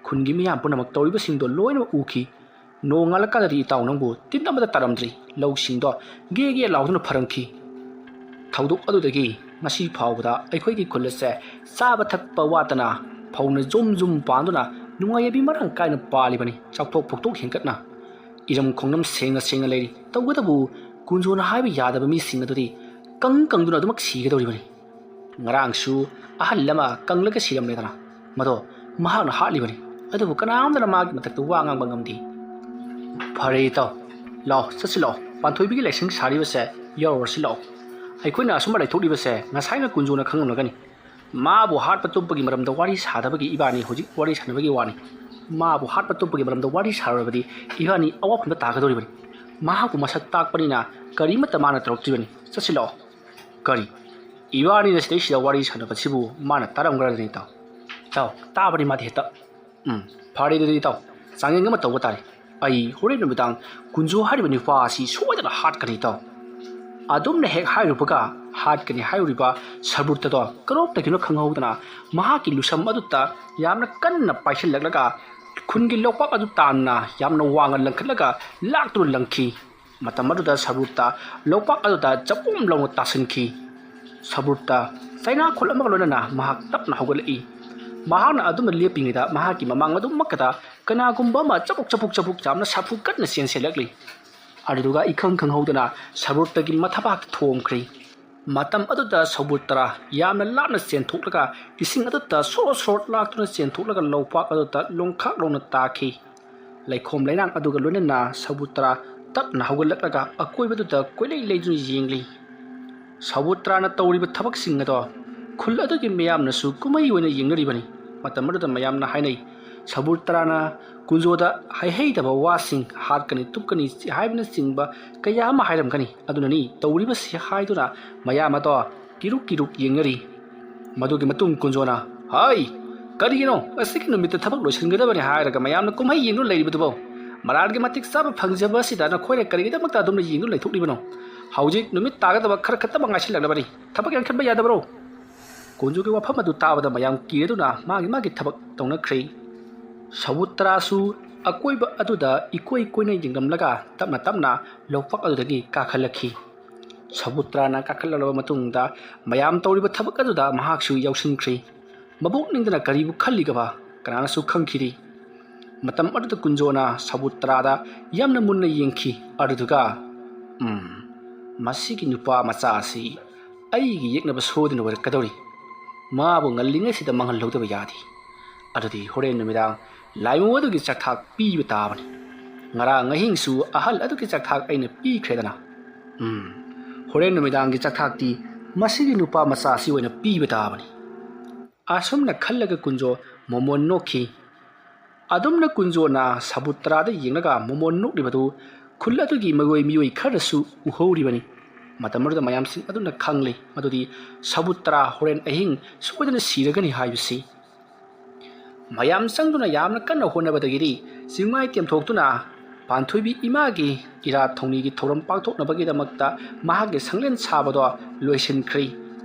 ꯈꯨꯟꯒꯤ ꯃꯤꯌꯥꯝ ꯄꯨꯝꯅꯃꯛ ꯇꯧꯔꯤꯕꯁꯤꯡꯗꯣ ꯂꯣꯏꯅꯃꯛ ꯎꯈꯤ ꯅꯣꯡ ꯉꯥꯜꯂꯀꯥꯟꯗꯗꯤ ꯏꯇꯥꯎ ꯅꯪꯕꯨ ꯇꯤꯟ ꯑꯃꯗ ꯇꯥꯔꯝꯗ꯭ꯔꯤ ꯂꯧꯁꯤꯡꯗꯣ ꯒꯦ ꯂꯥꯎꯗꯨꯅ ꯐꯔꯝꯈꯤ ꯊꯧꯗꯣꯛ ꯑꯗꯨꯗꯒꯤ ꯉꯁꯤ ꯐꯥꯎꯕꯗ ꯑꯩꯈꯣꯏꯒꯤ ꯈꯨꯜ ꯑꯁꯦ ꯆꯥꯕ ꯊꯛꯄ ꯋꯥꯠꯇꯅ ꯐꯧꯅ ꯖꯨꯝ ꯄꯥꯟꯗꯨꯅ ꯅꯨꯡꯉꯥꯏꯕꯤ ꯃꯔꯥꯡ ꯀꯥꯏꯅ ꯄꯥꯜꯂꯤꯕꯅꯤ ꯆꯥꯎꯊꯣꯛ ꯐꯧꯊꯣꯛ ꯍꯦꯟꯒꯠꯅ ꯏꯔꯝ ꯈꯣꯡꯂꯝ ꯁꯦꯡꯅ ꯂꯩꯔꯤ ꯇꯧꯕꯇꯕꯨ ꯀꯨꯟꯖꯣꯅ ꯍꯥꯏꯕ ꯌꯥꯗꯕ ꯃꯤꯁꯤꯡ ꯑꯗꯨꯗꯤ ꯀꯪꯗꯨꯅ ꯑꯗꯨꯃꯛ ꯁꯤꯒꯗꯧꯔꯤꯕꯅꯤ ꯉꯔꯥꯡꯁꯨ ꯑꯍꯜ ꯑꯃ ꯀꯪꯂꯒ ꯁꯤꯔꯝꯂꯦꯗꯅ ꯃꯗꯣ ꯃꯍꯥꯛꯅ ꯍꯥꯠꯂꯤꯕꯅꯤ ꯑꯗꯨꯕꯨ ꯀꯅꯥꯝꯇꯅ ꯃꯥꯒꯤ ꯃꯊꯛꯇ ꯋꯥ ꯉꯥꯡꯕ ꯉꯝꯗꯦ ꯐꯔꯦ ꯏꯇꯥꯎ ꯂꯥꯛꯑꯣ ꯆꯠꯁꯤ ꯂꯥꯛꯑꯣ ꯄꯥꯟꯊꯣꯏꯕꯤꯒꯤ ꯂꯥꯏꯁꯪ ꯁꯥꯔꯤꯕꯁꯦ ꯌꯥꯎꯔꯨꯔꯁꯤ ꯂꯥꯛꯑꯣ ꯑꯩꯈꯣꯏꯅ ꯑꯁꯨꯝꯕ ꯂꯩꯊꯣꯛꯂꯤꯕꯁꯦ ꯉꯁꯥꯏꯅ ꯀꯨꯟꯖꯣꯅ ꯈꯪꯂꯝꯂꯒꯅꯤ ꯃꯥꯕꯨ ꯍꯥꯠꯄ ꯇꯨꯞꯄꯒꯤ ꯃꯔꯝꯗ ꯋꯥꯔꯤ ꯁꯥꯗꯕꯒꯤ ꯏꯕꯥꯅꯤ ꯍꯧꯖꯤꯛ ꯋꯥꯔꯤ ꯁꯥꯟꯅꯕꯒꯤ ꯋꯥꯅꯤ ꯃꯥꯕꯨ ꯍꯥꯠꯄ ꯇꯨꯞꯄꯒꯤ ꯃꯔꯝꯗ ꯋꯥꯔꯤ ꯁꯥꯔꯨꯔꯕꯗꯤ ꯏꯕꯥꯅꯤ ꯑꯋꯥꯐꯝꯗ ꯇꯥꯒꯗꯧꯔꯤꯕꯅꯤ ꯃꯍꯥꯛꯄꯨ ꯃꯁꯛ ꯇꯥꯛꯄꯅꯤꯅ ꯀꯔꯤꯃꯠꯇ ꯃꯥꯅ ꯇꯧꯔꯛꯇ꯭ꯔꯤꯕꯅꯤ ꯆꯠꯁꯤ ꯂꯥꯛꯑꯣ ꯀꯔꯤ ꯏꯕꯥꯅꯤꯅ ꯁꯤꯗꯩꯁꯤꯗ ꯋꯥꯔꯤ ꯁꯥꯟꯅꯕꯁꯤꯕꯨ ꯃꯥꯅ ꯇꯥꯔꯝꯒꯗ꯭ꯔꯅꯤ ꯏꯇꯥꯎ ꯇꯥꯕꯅꯤ ꯃꯥꯗꯤ ꯍꯦꯛꯇ ꯐꯔꯦ ꯑꯗꯨꯗꯤ ꯏꯇꯥꯎ ꯆꯥꯡꯌꯦꯡ ꯑꯃ ꯇꯧꯕ ꯇꯥꯔꯦ ꯑꯩ ꯍꯣꯔꯦꯟ ꯅꯨꯃꯤꯗꯥꯡ ꯀꯨꯟꯖꯣ ꯍꯥꯏꯔꯤꯕ ꯅꯨꯄꯥ ꯑꯁꯤ ꯁꯣꯏꯗꯅ ꯍꯥꯠꯀꯅꯤ ꯏꯇꯥꯎ ꯑꯗꯨꯝꯅ ꯍꯦꯛ ꯍꯥꯏꯔꯨꯕꯒ ꯍꯥꯠꯀꯅꯤ ꯍꯥꯏꯔꯤꯕ ꯁꯔꯕꯨꯔꯇꯗꯣ ꯀꯔꯣꯝꯗꯒꯤꯅꯣ ꯈꯪꯍꯧꯗꯅ ꯃꯍꯥꯛꯀꯤ ꯂꯨꯁꯝ ꯑꯗꯨꯗ ꯌꯥꯝꯅ ꯀꯟꯅ ꯄꯥꯏꯁꯤꯜꯂꯛꯂꯒ ꯈꯨꯟꯒꯤ ꯂꯣꯛꯄꯥꯛ ꯑꯗꯨ ꯇꯥꯟꯅ ꯌꯥꯝꯅ ꯋꯥꯡꯅ ꯂꯪꯈꯠꯂꯒ ꯂꯥꯛꯇꯨꯅ ꯂꯪꯈꯤ ꯃꯇꯝ ꯑꯗꯨꯗ ꯁꯔꯕꯨꯔꯇ ꯂꯣꯛꯄꯥꯛ ꯑꯗꯨꯗ ꯆꯄꯨꯝ ꯂꯥꯎꯅ ꯇꯥꯁꯤꯟꯈꯤ ꯁꯔꯕꯨꯔꯇ ꯆꯩꯅꯥꯈꯣꯜ ꯑꯃꯒ ꯂꯣꯏꯅꯅ ꯃꯍꯥꯛ ꯇꯞꯅ ꯍꯧꯒꯠꯂꯛꯏ ꯃꯍꯥꯛꯅ ꯑꯗꯨꯝꯅ ꯂꯦꯞꯄꯤꯉꯩꯗ ꯃꯍꯥꯛꯀꯤ ꯃꯃꯥꯡ ꯑꯗꯨꯃꯛꯀꯗ ꯀꯅꯥꯒꯨꯝꯕ ꯑꯃ ꯆꯕꯨꯛ ꯌꯥꯝꯅ ꯁꯥꯐꯨ ꯀꯟꯅ ꯆꯦꯟꯁꯤꯜꯂꯛꯂꯤ ꯑꯗꯨꯗꯨꯒ ꯏꯈꯪ ꯈꯪꯍꯧꯗꯅ ꯁꯔꯕꯨꯔꯇꯒꯤ ꯃꯊꯕꯥꯛꯇ ꯊꯣꯝꯈ꯭ꯔꯤ ꯃꯇꯝ ꯑꯗꯨꯗ ꯁꯔꯕꯨꯔꯇ ꯌꯥꯝꯅ ꯂꯥꯞꯅ ꯆꯦꯟꯊꯣꯛꯂꯒ ꯏꯁꯤꯡ ꯑꯗꯨꯗ ꯁꯣꯔꯣ ꯂꯥꯛꯇꯨꯅ ꯆꯦꯟꯊꯣꯛꯂꯒ ꯂꯣꯛꯄꯥꯛ ꯑꯗꯨꯗ ꯂꯣꯡꯈꯥꯛ ꯂꯥꯎꯅ ꯇꯥꯈꯤ ꯂꯩꯈꯣꯝ ꯂꯩꯅꯥꯡ ꯑꯗꯨꯒ ꯂꯣꯏꯅꯅ ꯁꯔꯕꯨꯔꯇ ꯇꯞꯅ ꯍꯧꯒꯠꯂꯛꯂꯒ ꯑꯀꯣꯏꯕꯗꯨꯗ ꯀꯣꯏꯂꯩ ꯂꯩꯗꯨꯅ ꯌꯦꯡꯂꯤ ꯁꯔꯕꯨꯔꯇꯅ ꯇꯧꯔꯤꯕ ꯊꯕꯛꯁꯤꯡ ꯑꯗꯣ ꯈꯨꯜ ꯑꯗꯨꯒꯤ ꯃꯤꯌꯥꯝꯅꯁꯨ ꯀꯨꯝꯍꯩ ꯑꯣꯏꯅ ꯌꯦꯡꯅꯔꯤꯕꯅꯤ ꯃꯇꯝ ꯑꯗꯨꯗ ꯃꯌꯥꯝꯅ ꯍꯥꯏꯅꯩ ꯁꯔꯕꯨꯔꯇꯅ ꯀꯨꯟꯖꯣꯗ ꯍꯩꯍꯩꯗꯕ ꯋꯥꯁꯤꯡ ꯍꯥꯠꯀꯅꯤ ꯇꯨꯞꯀꯅꯤ ꯍꯥꯏꯕꯅꯆꯤꯡꯕ ꯀꯌꯥ ꯑꯃ ꯍꯥꯏꯔꯝꯒꯅꯤ ꯑꯗꯨꯅꯅꯤ ꯇꯧꯔꯤꯕꯁꯤ ꯍꯥꯏꯗꯨꯅ ꯃꯌꯥꯝ ꯑꯗꯣ ꯀꯤꯔꯨꯛ ꯌꯦꯡꯅꯔꯤ ꯃꯗꯨꯒꯤ ꯃꯇꯨꯡ ꯀꯨꯟꯖꯣꯅ ꯍꯥꯏ ꯀꯔꯤꯒꯤꯅꯣ ꯑꯁꯤꯒꯤ ꯅꯨꯃꯤꯠꯇ ꯊꯕꯛ ꯂꯣꯏꯁꯤꯟꯒꯗꯕꯅꯤ ꯍꯥꯏꯔꯒ ꯃꯌꯥꯝꯅ ꯀꯨꯝꯍꯩ ꯌꯦꯡꯗꯨꯅ ꯂꯩꯔꯤꯕꯗꯨꯕꯣ ꯃꯔꯥꯜꯒꯤ ꯃꯇꯤꯛ ꯆꯥꯕ ꯐꯪꯖꯕ ꯑꯁꯤꯗ ꯅꯈꯣꯏꯅ ꯀꯔꯤꯒꯤꯗꯃꯛꯇ ꯑꯗꯨꯝꯅ ꯌꯦꯡꯗꯨꯅ ꯂꯩꯊꯣꯛꯂꯤꯕꯅꯣ ꯍꯧꯖꯤꯛ ꯅꯨꯃꯤꯠ ꯇꯥꯒꯗꯕ ꯈꯔ ꯈꯛꯇꯃꯛ ꯉꯥꯏꯁꯤꯜꯂꯛꯂꯕꯅꯤ ꯊꯕꯛ ꯌꯥꯟꯈꯠꯄ ꯌꯥꯗꯕ꯭ꯔꯣ ꯀꯨꯟꯖꯣꯒꯤ ꯋꯥꯐꯝ ꯑꯗꯨ ꯇꯥꯕꯗ ꯃꯌꯥꯝ ꯀꯤꯔꯗꯨꯅ ꯃꯥꯒꯤ ꯊꯕꯛ ꯇꯧꯅꯈ꯭ꯔꯦ ꯁꯔꯕꯨꯔꯇꯁꯨ ꯑꯀꯣꯏꯕ ꯑꯗꯨꯗ ꯏꯀꯣꯏ ꯀꯣꯏꯅ ꯌꯦꯡꯂꯝꯂꯒ ꯇꯞꯅ ꯂꯣꯛꯄꯥꯛ ꯑꯗꯨꯗꯒꯤ ꯀꯥꯈꯠꯂꯛꯈꯤ ꯁꯔꯕꯨꯔꯇꯅ ꯀꯥꯈꯠꯂꯛꯂꯕ ꯃꯇꯨꯡꯗ ꯃꯌꯥꯝ ꯇꯧꯔꯤꯕ ꯊꯕꯛ ꯑꯗꯨꯗ ꯃꯍꯥꯛꯁꯨ ꯌꯥꯎꯁꯤꯟꯈ꯭ꯔꯦ ꯃꯕꯨꯛꯅꯤꯡꯗꯅ ꯀꯔꯤꯕꯨ ꯈꯜꯂꯤꯒꯕ ꯀꯅꯥꯅꯁꯨ ꯈꯪꯈꯤꯗꯦ ꯃꯇꯝ ꯑꯗꯨꯗ ꯀꯨꯟꯖꯣꯅ ꯁꯔꯕꯨꯔꯇꯗ ꯌꯥꯝꯅ ꯃꯨꯟꯅ ꯌꯦꯡꯈꯤ ꯑꯗꯨꯗꯨꯒ ꯃꯁꯤꯒꯤ ꯅꯨꯄꯥ ꯃꯆꯥ ꯑꯁꯤ ꯑꯩꯒꯤ ꯌꯦꯛꯅꯕ ꯁꯣꯏꯗꯅ ꯑꯣꯏꯔꯛꯀꯗꯧꯔꯤ ꯃꯥꯕꯨ ꯉꯜꯂꯤꯉꯩꯁꯤꯗ ꯃꯥꯡꯍꯜꯍꯧꯗꯕ ꯌꯥꯗꯦ ꯑꯗꯨꯗꯤ ꯍꯣꯔꯦꯟ ꯅꯨꯃꯤꯗꯥꯡ ꯂꯥꯏꯃꯨ ꯑꯗꯨꯒꯤ ꯆꯥꯛꯊꯥꯛ ꯄꯤꯕ ꯇꯥꯕꯅꯤ ꯉꯔꯥꯡ ꯑꯍꯤꯡꯁꯨ ꯑꯍꯜ ꯑꯗꯨꯒꯤ ꯆꯥꯛꯊꯥꯛ ꯑꯩꯅ ꯄꯤꯈ꯭ꯔꯦꯗꯅ ꯍꯣꯔꯦꯟ ꯅꯨꯃꯤꯗꯥꯡꯒꯤ ꯆꯥꯛꯊꯥꯛꯇꯤ ꯃꯁꯤꯒꯤ ꯅꯨꯄꯥ ꯃꯆꯥ ꯑꯁꯤ ꯑꯣꯏꯅ ꯄꯤꯕ ꯇꯥꯕꯅꯤ ꯑꯁꯨꯝꯅ ꯈꯜꯂꯒ ꯀꯨꯟꯖꯣ ꯃꯣꯃꯣꯟ ꯅꯣꯛꯈꯤ ꯑꯗꯨꯝꯅ ꯀꯨꯟꯖꯣꯅ ꯁꯔꯕꯨꯔꯇꯗ ꯌꯦꯡꯂꯒ ꯃꯣꯃꯣꯟ ꯅꯣꯛꯂꯤꯕꯗꯨ ꯈꯨꯜ ꯑꯗꯨꯒꯤ ꯃꯤꯑꯣꯏ ꯈꯔꯁꯨ ꯎꯍꯧꯔꯤꯕꯅꯤ ꯃꯇꯝ ꯑꯗꯨꯗ ꯃꯌꯥꯝꯁꯤꯡ ꯑꯗꯨꯅ ꯈꯪꯂꯤ ꯃꯗꯨꯗꯤ ꯁꯔꯕꯨꯔꯇ ꯍꯣꯔꯦꯟ ꯑꯍꯤꯡ ꯁꯣꯏꯗꯅ ꯁꯤꯔꯒꯅꯤ ꯍꯥꯏꯕꯁꯤ ꯃꯌꯥꯝ ꯆꯪꯗꯨꯅ ꯌꯥꯝꯅ ꯀꯟꯅ ꯍꯣꯠꯅꯕꯗꯒꯤꯗꯤ ꯆꯤꯡꯃꯥꯏ ꯇꯦꯝꯊꯣꯛꯇꯨꯅ ꯄꯥꯟꯊꯣꯏꯕꯤ ꯏꯃꯥꯒꯤ ꯏꯔꯥꯠ ꯊꯧꯅꯤꯒꯤ ꯊꯧꯔꯝ ꯄꯥꯡꯊꯣꯛꯅꯕꯒꯤꯗꯃꯛꯇ ꯃꯍꯥꯛꯀꯤ ꯁꯪꯂꯦꯟ ꯁꯥꯕꯗꯣ ꯂꯣꯏꯁꯤꯟꯈ꯭ꯔꯦ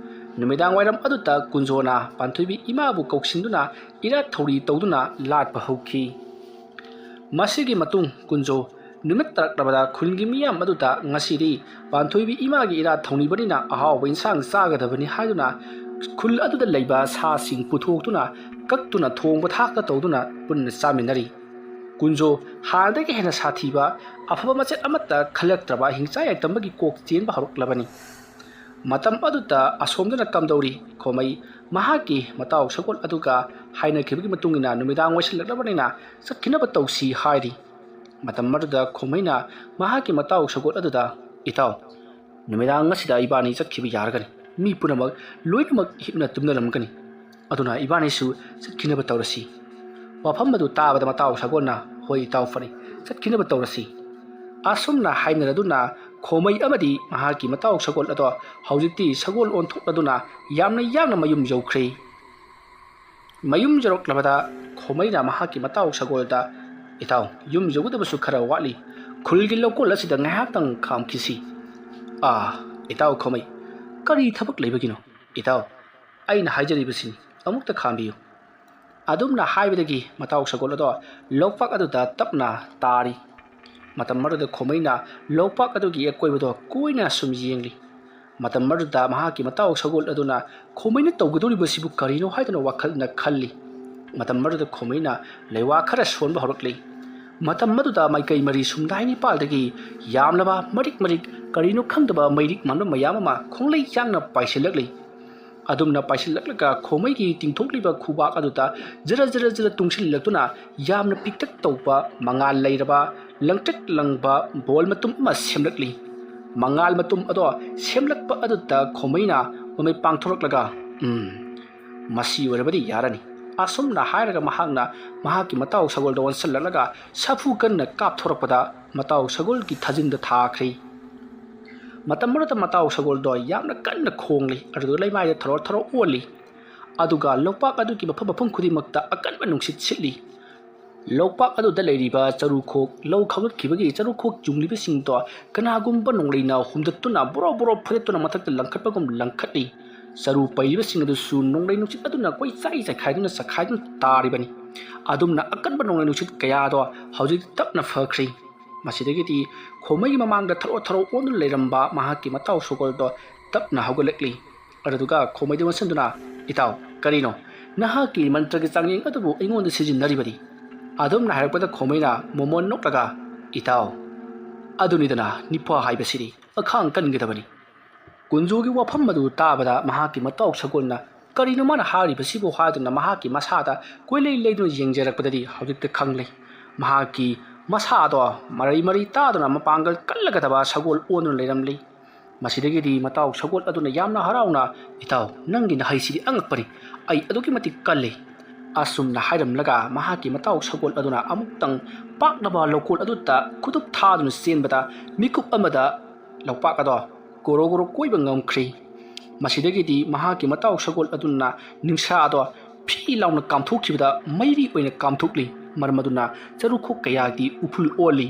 ꯅꯨꯃꯤꯗꯥꯡ ꯋꯥꯏꯔꯝ ꯑꯗꯨꯗ ꯀꯨꯟꯖꯣꯅ ꯄꯥꯟꯊꯣꯏꯕꯤ ꯏꯃꯥꯕꯨ ꯀꯧꯁꯤꯟꯗꯨꯅ ꯏꯔꯥꯠ ꯊꯧꯔꯤ ꯇꯧꯗꯨꯅ ꯂꯥꯠꯄ ꯍꯧꯈꯤ ꯃꯁꯤꯒꯤ ꯃꯇꯨꯡ ꯀꯨꯟꯖꯣ ꯅꯨꯃꯤꯠ ꯇꯥꯔꯛꯂꯕꯗ ꯈꯨꯜꯒꯤ ꯃꯤꯌꯥꯝ ꯑꯗꯨꯗ ꯉꯁꯤꯗꯤ ꯄꯥꯟꯊꯣꯏꯕꯤ ꯏꯃꯥꯒꯤ ꯏꯔꯥꯠ ꯊꯧꯅꯤꯕꯅꯤꯅ ꯑꯍꯥꯎꯕ ꯏꯟꯁꯥꯡ ꯆꯥꯒꯗꯕꯅꯤ ꯍꯥꯏꯗꯨꯅ ꯈꯨꯜ ꯑꯗꯨꯗ ꯂꯩꯕ ꯁꯥꯁꯤꯡ ꯄꯨꯊꯣꯛꯇꯨꯅ ꯀꯛꯇꯨꯅ ꯊꯣꯡꯕ ꯊꯥꯛꯇ ꯇꯧꯗꯨꯅ ꯄꯨꯟꯅ ꯆꯥꯃꯤꯟꯅꯔꯤ ꯀꯨꯟꯖꯣ ꯍꯥꯟꯅꯗꯒꯤ ꯍꯦꯟꯅ ꯁꯥꯊꯤꯕ ꯑꯐꯕ ꯃꯆꯦꯠ ꯑꯃꯠꯇ ꯈꯜꯂꯛꯇ꯭ꯔꯕ ꯍꯤꯡꯆꯥ ꯌꯥꯏꯇꯝꯕꯒꯤ ꯀꯣꯛ ꯆꯦꯟꯕ ꯍꯧꯔꯛꯂꯕꯅꯤ ꯃꯇꯝ ꯑꯗꯨꯗ ꯑꯁꯣꯝꯗꯅ ꯀꯝꯗꯧꯔꯤ ꯈꯣꯃꯩ ꯃꯍꯥꯛꯀꯤ ꯃꯇꯥꯎ ꯁꯒꯣꯜ ꯑꯗꯨꯒ ꯍꯥꯏꯅꯈꯤꯕꯒꯤ ꯃꯇꯨꯡꯏꯟꯅ ꯅꯨꯃꯤꯗꯥꯡ ꯑꯣꯏꯁꯤꯜꯂꯛꯂꯕꯅꯤꯅ ꯆꯠꯈꯤꯅꯕ ꯇꯧꯁꯤ ꯍꯥꯏꯔꯤ ꯃꯇꯝ ꯑꯗꯨꯗ ꯈꯣꯃꯩꯅ ꯃꯍꯥꯛꯀꯤ ꯃꯇꯥꯎ ꯁꯒꯣꯜ ꯑꯗꯨꯗ ꯏꯇꯥꯎ ꯅꯨꯃꯤꯗꯥꯡ ꯑꯁꯤꯗ ꯏꯕꯥꯅꯤ ꯆꯠꯈꯤꯕ ꯌꯥꯔꯒꯅꯤ ꯃꯤ ꯄꯨꯝꯅꯃꯛ ꯂꯣꯏꯅꯃꯛ ꯍꯤꯞꯅ ꯇꯨꯝꯅꯔꯝꯒꯅꯤ ꯑꯗꯨꯅ ꯏꯕꯥꯅꯤꯁꯨ ꯆꯠꯈꯤꯅꯕ ꯇꯧꯔꯁꯤ ꯋꯥꯐꯝ ꯑꯗꯨ ꯇꯥꯕꯗ ꯃꯇꯥꯎ ꯁꯒꯣꯜꯅ ꯍꯣꯏ ꯏꯇꯥꯎ ꯐꯔꯦ ꯆꯠꯈꯤꯅꯕ ꯇꯧꯔꯁꯤ ꯑꯁꯨꯝꯅ ꯍꯥꯏꯅꯔꯗꯨꯅ ꯈꯣꯃꯩ ꯑꯃꯗꯤ ꯃꯍꯥꯛꯀꯤ ꯃꯇꯥꯎ ꯁꯒꯣꯜ ꯑꯗꯣ ꯍꯧꯖꯤꯛꯇꯤ ꯁꯒꯣꯜ ꯑꯣꯟꯊꯣꯛꯂꯗꯨꯅ ꯌꯥꯝꯅ ꯌꯥꯡꯅ ꯃꯌꯨꯝ ꯌꯧꯈ꯭ꯔꯦ ꯃꯌꯨꯝ ꯌꯧꯔꯛꯂꯕꯗ ꯈꯣꯃꯩꯅ ꯃꯍꯥꯛꯀꯤ ꯃꯇꯥꯎ ꯁꯒꯣꯜꯗ ꯏꯇꯥꯎ ꯌꯨꯝ ꯌꯧꯒꯗꯕꯁꯨ ꯈꯔ ꯋꯥꯠꯂꯤ ꯈꯨꯜꯒꯤ ꯂꯧꯀꯣꯜ ꯑꯁꯤꯗ ꯉꯥꯏꯍꯥꯛꯇꯪ ꯈꯥꯝꯈꯤꯁꯤ ꯏꯇꯥꯎ ꯈꯣꯃꯩ ꯀꯔꯤ ꯊꯕꯛ ꯂꯩꯕꯒꯤꯅꯣ ꯏꯇꯥꯎ ꯑꯩꯅ ꯍꯥꯏꯖꯔꯤꯕꯁꯤꯅꯤ ꯑꯃꯨꯛꯇ ꯈꯥꯝꯕꯤꯌꯨ ꯑꯗꯨꯝꯅ ꯍꯥꯏꯕꯗꯒꯤ ꯃꯇꯥꯎ ꯁꯒꯣꯜ ꯑꯗꯣ ꯂꯣꯛꯄꯥꯛ ꯑꯗꯨꯗ ꯇꯞꯅ ꯇꯥꯔꯤ ꯃꯇꯝ ꯑꯗꯨꯗ ꯈꯣꯃꯩꯅ ꯂꯣꯛꯄꯥꯛ ꯑꯗꯨꯒꯤ ꯑꯀꯣꯏꯕꯗꯣ ꯀꯣꯏꯅ ꯁꯨꯝ ꯌꯦꯡꯂꯤ ꯃꯇꯝ ꯑꯗꯨꯗ ꯃꯍꯥꯛꯀꯤ ꯃꯇꯥꯎ ꯁꯒꯣꯜ ꯑꯗꯨꯅ ꯈꯣꯃꯩꯅ ꯇꯧꯒꯗꯧꯔꯤꯕꯁꯤꯕꯨ ꯀꯔꯤꯅꯣ ꯍꯥꯏꯗꯨꯅ ꯋꯥꯈꯜꯅ ꯈꯜꯂꯤ ꯃꯇꯝ ꯑꯗꯨꯗ ꯈꯣꯃꯩꯅ ꯂꯩꯋꯥ ꯈꯔ ꯁꯣꯟꯕ ꯍꯧꯔꯛꯂꯤ ꯃꯇꯝ ꯑꯗꯨꯗ ꯃꯥꯏꯀꯩ ꯃꯔꯤ ꯁꯨꯝꯗꯥꯏ ꯅꯤꯄꯥꯜꯗꯒꯤ ꯌꯥꯝꯂꯕ ꯃꯔꯤꯛ ꯀꯔꯤꯅꯣ ꯈꯪꯗꯕ ꯃꯩꯔꯤꯛ ꯃꯥꯟꯕ ꯃꯌꯥꯝ ꯑꯃ ꯈꯣꯡꯂꯩ ꯌꯥꯡꯅ ꯄꯥꯏꯁꯤꯜꯂꯛꯂꯤ ꯑꯗꯨꯝꯅ ꯄꯥꯏꯁꯤꯜꯂꯛꯂꯒ ꯈꯣꯃꯩꯒꯤ ꯇꯤꯡꯊꯣꯛꯂꯤꯕ ꯈꯨꯕꯥꯛ ꯑꯗꯨꯗ ꯖꯔ ꯇꯨꯡꯁꯤꯜꯂꯛꯇꯨꯅ ꯌꯥꯝꯅ ꯄꯤꯛꯇꯛ ꯇꯧꯕ ꯃꯉꯥꯜ ꯂꯩꯔꯕ ꯂꯪꯇ꯭ꯔꯤꯛ ꯂꯪꯕ ꯕꯣꯜ ꯃꯇꯨꯝ ꯑꯃ ꯁꯦꯝꯂꯛꯂꯤ ꯃꯉꯥꯜ ꯃꯇꯨꯝ ꯑꯗꯣ ꯁꯦꯝꯂꯛꯄ ꯑꯗꯨꯗ ꯈꯣꯃꯩꯅ ꯃꯃꯩ ꯄꯥꯡꯊꯣꯔꯛꯂꯒ ꯃꯁꯤ ꯑꯣꯏꯔꯕꯗꯤ ꯌꯥꯔꯅꯤ ꯑꯁꯨꯝꯅ ꯍꯥꯏꯔꯒ ꯃꯍꯥꯛꯅ ꯃꯍꯥꯛꯀꯤ ꯃꯇꯥꯎ ꯁꯒꯣꯜꯗ ꯑꯣꯟꯁꯤꯜꯂꯛꯂꯒ ꯁꯥꯐꯨ ꯀꯟꯅ ꯀꯥꯞꯊꯣꯔꯛꯄꯗ ꯃꯇꯥꯎ ꯁꯒꯣꯜꯒꯤ ꯊꯥꯖꯤꯟꯗ ꯊꯥꯈ꯭ꯔꯦ ꯃꯇꯝ ꯑꯗꯨꯗ ꯃꯇꯥꯎ ꯁꯒꯣꯜꯗꯣ ꯌꯥꯝꯅ ꯀꯟꯅ ꯈꯣꯡꯂꯤ ꯑꯗꯨꯒ ꯂꯩꯃꯥꯏꯗ ꯊꯔꯣ ꯑꯣꯜꯂꯤ ꯑꯗꯨꯒ ꯂꯣꯛꯄꯥꯛ ꯑꯗꯨꯒꯤ ꯃꯐꯝ ꯈꯨꯗꯤꯡꯃꯛꯇ ꯑꯀꯟꯕ ꯅꯨꯡꯁꯤꯠ ꯁꯤꯠꯂꯤ ꯂꯧꯄꯥꯛ ꯑꯗꯨꯗ ꯂꯩꯔꯤꯕ ꯆꯔꯨꯈꯣꯛ ꯂꯧ ꯈꯥꯎꯒꯠꯈꯤꯕꯒꯤ ꯆꯔꯨꯈꯣꯛ ꯌꯨꯡꯂꯤꯕꯁꯤꯡꯗꯣ ꯀꯅꯥꯒꯨꯝꯕ ꯅꯣꯡꯂꯩꯅ ꯍꯨꯝꯗꯠꯇꯨꯅ ꯕꯣꯔꯣ ꯕꯣꯔꯣ ꯐꯨꯗꯠꯇꯨꯅ ꯃꯊꯛꯇ ꯂꯪꯈꯠꯄꯒꯨꯝ ꯂꯪꯈꯠꯂꯤ ꯆꯔꯨ ꯄꯩꯔꯤꯕꯁꯤꯡ ꯑꯗꯨꯁꯨ ꯅꯣꯡꯂꯩ ꯅꯨꯡꯁꯤꯠ ꯑꯗꯨꯅ ꯀꯣꯏꯆꯥꯏ ꯆꯥꯏꯈꯥꯏꯗꯨꯅ ꯇꯥꯔꯤꯕꯅꯤ ꯑꯗꯨꯝꯅ ꯑꯀꯟꯕ ꯅꯣꯡꯂꯩ ꯅꯨꯡꯁꯤꯠ ꯀꯌꯥꯗꯣ ꯍꯧꯖꯤꯛ ꯇꯞꯅ ꯐꯈ꯭ꯔꯤ ꯃꯁꯤꯗꯒꯤꯗꯤ ꯈꯣꯃꯩꯒꯤ ꯃꯃꯥꯡꯗ ꯊꯔꯣ ꯊꯔꯣ ꯑꯣꯟꯗꯨꯅ ꯂꯩꯔꯝꯕ ꯃꯍꯥꯛꯀꯤ ꯃꯇꯥꯎ ꯁꯒꯣꯜꯗꯣ ꯇꯞꯅ ꯍꯧꯒꯠꯂꯛꯂꯤ ꯑꯗꯨꯒ ꯈꯣꯃꯩꯗ ꯑꯣꯟꯁꯤꯟꯗꯨꯅ ꯏꯇꯥꯎ ꯀꯔꯤꯅꯣ ꯅꯍꯥꯛꯀꯤ ꯃꯟꯇ꯭ꯔꯒꯤ ꯆꯥꯡꯌꯦꯡ ꯑꯗꯨꯕꯨ ꯑꯩꯉꯣꯟꯗ ꯁꯤꯖꯤꯟꯅꯔꯤꯕꯅꯤ ꯑꯗꯨꯝꯅ ꯍꯥꯏꯔꯛꯄꯗ ꯈꯣꯃꯩꯅ ꯃꯣꯃꯣꯟ ꯅꯣꯛꯂꯒ ꯏꯇꯥꯎ ꯑꯗꯨꯅꯤꯗꯅ ꯅꯤꯄꯥ ꯍꯥꯏꯕꯁꯤꯗꯤ ꯑꯈꯥꯡ ꯀꯟꯒꯗꯕꯅꯤ ꯀꯨꯟꯖꯣꯒꯤ ꯋꯥꯐꯝ ꯑꯗꯨ ꯇꯥꯕꯗ ꯃꯍꯥꯛꯀꯤ ꯃꯇꯥꯎ ꯁꯒꯣꯜꯅ ꯀꯔꯤꯅꯣ ꯃꯥꯅ ꯍꯥꯏꯔꯤꯕꯁꯤꯕꯨ ꯍꯥꯏꯗꯨꯅ ꯃꯍꯥꯛꯀꯤ ꯃꯁꯥꯗ ꯀꯣꯏꯂꯩ ꯂꯩꯗꯨꯅ ꯌꯦꯡꯖꯔꯛꯄꯗꯗꯤ ꯍꯧꯖꯤꯛꯇ ꯈꯪꯂꯦ ꯃꯍꯥꯛꯀꯤ ꯃꯁꯥꯗꯣ ꯃꯔꯩ ꯃꯔꯩ ꯇꯥꯗꯨꯅ ꯃꯄꯥꯡꯒꯜ ꯀꯜꯂꯒꯗꯕ ꯁꯒꯣꯜ ꯑꯣꯟꯗꯨꯅ ꯂꯩꯔꯝꯂꯤ ꯃꯁꯤꯗꯒꯤꯗꯤ ꯃꯇꯥꯎ ꯁꯒꯣꯜ ꯑꯗꯨꯅ ꯌꯥꯝꯅ ꯍꯔꯥꯎꯅ ꯏꯇꯥꯎ ꯅꯪꯒꯤ ꯅꯍꯩꯁꯤꯗꯤ ꯑꯉꯛꯄꯅꯤ ꯑꯩ ꯑꯗꯨꯛꯀꯤ ꯃꯇꯤꯛ ꯀꯜꯂꯤ ꯑꯁꯨꯝꯅ ꯍꯥꯏꯔꯝꯂꯒ ꯃꯍꯥꯛꯀꯤ ꯃꯇꯥꯎ ꯁꯒꯣꯜ ꯑꯗꯨꯅ ꯑꯃꯨꯛꯇꯪ ꯄꯥꯛꯂꯕ ꯂꯧꯀꯣꯜ ꯑꯗꯨꯗ ꯈꯨꯗꯨꯞ ꯊꯥꯗꯨꯅ ꯆꯦꯟꯕꯗ ꯃꯤꯀꯨꯞ ꯑꯃꯗ ꯂꯧꯄꯥꯛ ꯑꯗꯣ ꯒꯣꯔꯣ ꯒꯣꯔꯣ ꯀꯣꯏꯕ ꯉꯝꯈ꯭ꯔꯤ ꯃꯁꯤꯗꯒꯤꯗꯤ ꯃꯍꯥꯛꯀꯤ ꯃꯇꯥꯎ ꯁꯒꯣꯜ ꯑꯗꯨꯅ ꯅꯤꯡꯁꯥꯗꯣ ꯐꯤ ꯂꯥꯎꯅ ꯀꯥꯝꯊꯣꯛꯈꯤꯕꯗ ꯃꯩꯔꯤ ꯑꯣꯏꯅ ꯀꯥꯝꯊꯣꯛꯂꯤ ꯃꯔꯝ ꯑꯗꯨꯅ ꯆꯔꯨꯈꯣꯛ ꯀꯌꯥꯒꯤ ꯎꯐꯨꯜ ꯑꯣꯜꯂꯤ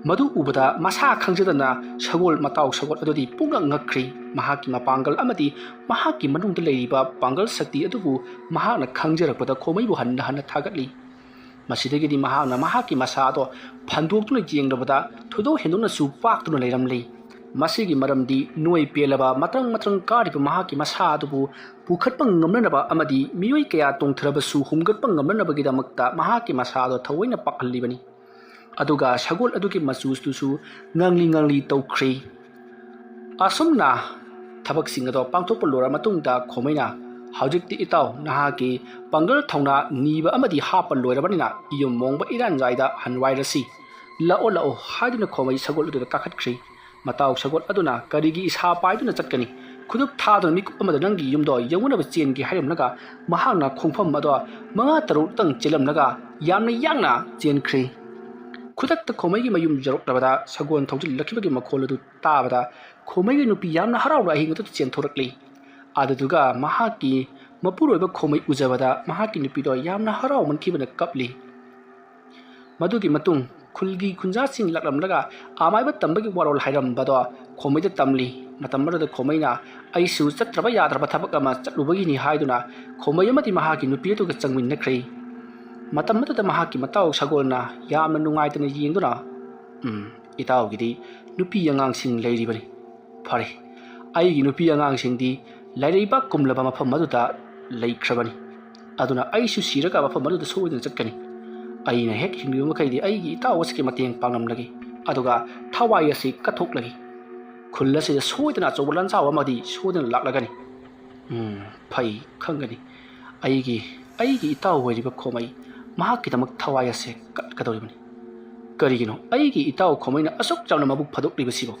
ꯃꯗꯨ ꯎꯕꯗ ꯃꯁꯥ ꯈꯪꯖꯗꯅ ꯁꯒꯣꯜ ꯃꯇꯥꯎ ꯁꯒꯣꯜ ꯑꯗꯨꯗꯤ ꯄꯨꯡꯉꯛ ꯉꯛꯈ꯭ꯔꯤ ꯃꯍꯥꯛꯀꯤ ꯃꯄꯥꯡꯒꯜ ꯑꯃꯗꯤ ꯃꯍꯥꯛꯀꯤ ꯃꯅꯨꯡꯗ ꯂꯩꯔꯤꯕ ꯄꯥꯡꯒꯜ ꯁꯛꯇꯤ ꯑꯗꯨꯕꯨ ꯃꯍꯥꯛꯅ ꯈꯪꯖꯔꯛꯄꯗ ꯈꯣꯃꯩꯕꯨ ꯍꯟꯅ ꯍꯟꯅ ꯊꯥꯒꯠꯂꯤ ꯃꯁꯤꯗꯒꯤꯗꯤ ꯃꯍꯥꯛꯅ ꯃꯍꯥꯛꯀꯤ ꯃꯁꯥ ꯑꯗꯣ ꯐꯟꯗꯣꯛꯇꯨꯅ ꯌꯦꯡꯂꯕꯗ ꯊꯣꯏꯗꯣꯛ ꯍꯦꯟꯗꯣꯛꯅꯁꯨ ꯄꯥꯛꯇꯨꯅ ꯂꯩꯔꯝꯂꯤ ꯃꯁꯤꯒꯤ ꯃꯔꯝꯗꯤ ꯅꯣꯏ ꯄꯦꯜꯂꯕ ꯃꯇ꯭ꯔꯪ ꯃꯇ꯭ꯔꯪ ꯀꯥꯔꯤꯕ ꯃꯍꯥꯛꯀꯤ ꯃꯁꯥ ꯑꯗꯨꯕꯨ ꯄꯨꯈꯠꯄ ꯉꯝꯅꯅꯕ ꯑꯃꯗꯤ ꯃꯤꯑꯣꯏ ꯀꯌꯥ ꯇꯣꯡꯊꯔꯕꯁꯨ ꯍꯨꯝꯒꯠꯄ ꯉꯝꯅꯅꯕꯒꯤꯗꯃꯛꯇ ꯃꯍꯥꯛꯀꯤ ꯃꯁꯥ ꯑꯗꯣ ꯊꯑꯣꯏꯅ ꯄꯥꯛꯍꯜꯂꯤꯕꯅꯤ ꯑꯗꯨꯒ ꯁꯒꯣꯜ ꯑꯗꯨꯒꯤ ꯃꯆꯨꯗꯨꯁꯨ ꯉꯥꯡꯂꯤ ꯉꯥꯡꯂꯤ ꯇꯧꯈ꯭ꯔꯤ ꯑꯁꯨꯝꯅ ꯊꯕꯛꯁꯤꯡ ꯑꯗꯣ ꯄꯥꯡꯊꯣꯛꯄ ꯂꯣꯏꯔꯕ ꯃꯇꯨꯡꯗ ꯈꯣꯃꯩꯅ ꯍꯧꯖꯤꯛꯇꯤ ꯏꯇꯥꯎ ꯅꯍꯥꯛꯀꯤ ꯄꯥꯡꯒꯜ ꯊꯧꯅꯥ ꯅꯤꯕ ꯑꯃꯗꯤ ꯍꯥꯞꯄ ꯂꯣꯏꯔꯕꯅꯤꯅ ꯌꯨꯝ ꯃꯣꯡꯕ ꯏꯔꯥꯟꯖꯥꯏꯗ ꯍꯟꯋꯥꯏꯔꯁꯤ ꯂꯥꯛꯑꯣ ꯂꯥꯛꯑꯣ ꯍꯥꯏꯗꯨꯅ ꯈꯣꯃꯩ ꯁꯒꯣꯜ ꯑꯗꯨꯗ ꯀꯥꯈꯠꯈ꯭ꯔꯤ ꯃꯇꯥꯎ ꯁꯒꯣꯜ ꯑꯗꯨꯅ ꯀꯔꯤꯒꯤ ꯏꯁꯥ ꯄꯥꯏꯗꯨꯅ ꯆꯠꯀꯅꯤ ꯈꯨꯗꯨꯞ ꯊꯥꯗꯨꯅ ꯃꯤꯀꯨꯞ ꯑꯃꯗ ꯅꯪꯒꯤ ꯌꯨꯝꯗꯣ ꯌꯧꯅꯅꯕ ꯆꯦꯟꯒꯦ ꯍꯥꯏꯔꯝꯂꯒ ꯃꯍꯥꯛꯅ ꯈꯣꯡꯐꯝ ꯑꯗꯣ 5-6ꯇꯪ ꯆꯦꯜꯂꯝꯂꯒ ꯌꯥꯝꯅ ꯌꯥꯡꯅ ꯆꯦꯟꯈ꯭ꯔꯤ ꯈꯨꯗꯛꯇ ꯈꯣꯃꯩꯒꯤ ꯃꯌꯨꯝ ꯌꯧꯔꯛꯂꯕꯗ ꯁꯒꯣꯜ ꯊꯧꯖꯤꯜꯂꯛꯈꯤꯕꯒꯤ ꯃꯈꯣꯜ ꯑꯗꯨ ꯇꯥꯕꯗ ꯈꯣꯃꯩꯒꯤ ꯅꯨꯄꯤ ꯌꯥꯝꯅ ꯍꯔꯥꯎꯅ ꯑꯍꯤꯡ ꯑꯗꯨꯗ ꯆꯦꯟꯊꯣꯔꯛꯂꯤ ꯑꯗꯨꯗꯨꯒ ꯃꯍꯥꯛꯀꯤ ꯃꯄꯨꯔꯣꯏꯕ ꯈꯣꯃꯩ ꯎꯖꯕꯗ ꯃꯍꯥꯛꯀꯤ ꯅꯨꯄꯤꯗꯣ ꯌꯥꯝꯅ ꯍꯔꯥꯎꯃꯟꯈꯤꯕꯅ ꯀꯞꯂꯤ ꯃꯗꯨꯒꯤ ꯃꯇꯨꯡ ꯈꯨꯜꯒꯤ ꯈꯨꯟꯖꯥꯁꯤꯡ ꯂꯥꯛꯂꯝꯂꯒ ꯑꯃꯥꯏꯕ ꯇꯝꯕꯒꯤ ꯋꯥꯔꯣꯜ ꯍꯥꯏꯔꯝꯕꯗꯣ ꯈꯣꯃꯩꯗ ꯇꯝꯂꯤ ꯃꯇꯝ ꯑꯗꯨꯗ ꯈꯣꯃꯩꯅ ꯑꯩꯁꯨ ꯆꯠꯇ꯭ꯔꯕ ꯌꯥꯗ꯭ꯔꯕ ꯊꯕꯛ ꯑꯃ ꯆꯠꯂꯨꯕꯒꯤꯅꯤ ꯍꯥꯏꯗꯨꯅ ꯈꯣꯃꯩ ꯑꯃꯗꯤ ꯃꯍꯥꯛꯀꯤ ꯅꯨꯄꯤ ꯑꯗꯨꯒ ꯆꯪꯃꯤꯟꯅꯈ꯭ꯔꯤ ꯃꯇꯝ ꯑꯗꯨꯗ ꯃꯍꯥꯛꯀꯤ ꯃꯇꯥꯎ ꯁꯒꯣꯜꯅ ꯌꯥꯝꯅ ꯅꯨꯡꯉꯥꯏꯇꯅ ꯌꯦꯡꯗꯨꯅ ꯏꯇꯥꯎꯒꯤꯗꯤ ꯅꯨꯄꯤ ꯑꯉꯥꯡꯁꯤꯡ ꯂꯩꯔꯤꯕꯅꯤ ꯐꯔꯦ ꯑꯩꯒꯤ ꯅꯨꯄꯤ ꯑꯉꯥꯡꯁꯤꯡꯗꯤ ꯂꯩꯔꯩꯕꯥꯛ ꯀꯨꯝꯂꯕ ꯃꯐꯝ ꯑꯗꯨꯗ ꯂꯩꯈ꯭ꯔꯕꯅꯤ ꯑꯗꯨꯅ ꯑꯩꯁꯨ ꯁꯤꯔꯒ ꯃꯐꯝ ꯑꯗꯨꯗ ꯁꯣꯏꯗꯅ ꯆꯠꯀꯅꯤ ꯑꯩꯅ ꯍꯦꯛ ꯍꯤꯡꯂꯤꯕ ꯃꯈꯩꯗꯤ ꯑꯩꯒꯤ ꯏꯇꯥꯎ ꯑꯁꯤꯒꯤ ꯃꯇꯦꯡ ꯄꯥꯡꯂꯝꯂꯒꯦ ꯑꯗꯨꯒ ꯊꯋꯥꯏ ꯑꯁꯤ ꯀꯠꯊꯣꯛꯂꯒꯦ ꯈꯨꯜ ꯑꯁꯤꯗ ꯁꯣꯏꯗꯅ ꯑꯆꯧꯕ ꯂꯥꯟꯖꯥꯎ ꯑꯃꯗꯤ ꯁꯣꯏꯗꯅ ꯂꯥꯛꯂꯒꯅꯤ ꯐꯩ ꯈꯪꯒꯅꯤ ꯑꯩꯒꯤ ꯏꯇꯥꯎ ꯑꯣꯏꯔꯤꯕ ꯈꯣꯃꯩ ꯃꯍꯥꯛꯀꯤꯗꯃꯛ ꯊꯋꯥꯏ ꯑꯁꯦ ꯀꯠꯀꯗꯧꯔꯤꯕꯅꯤ ꯀꯔꯤꯒꯤꯅꯣ ꯑꯩꯒꯤ ꯏꯇꯥꯎ ꯈꯣꯃꯩꯅ ꯑꯁꯨꯛ ꯆꯥꯎꯅ ꯃꯕꯨꯛ ꯐꯥꯗꯣꯛꯂꯤꯕꯁꯤꯕꯨ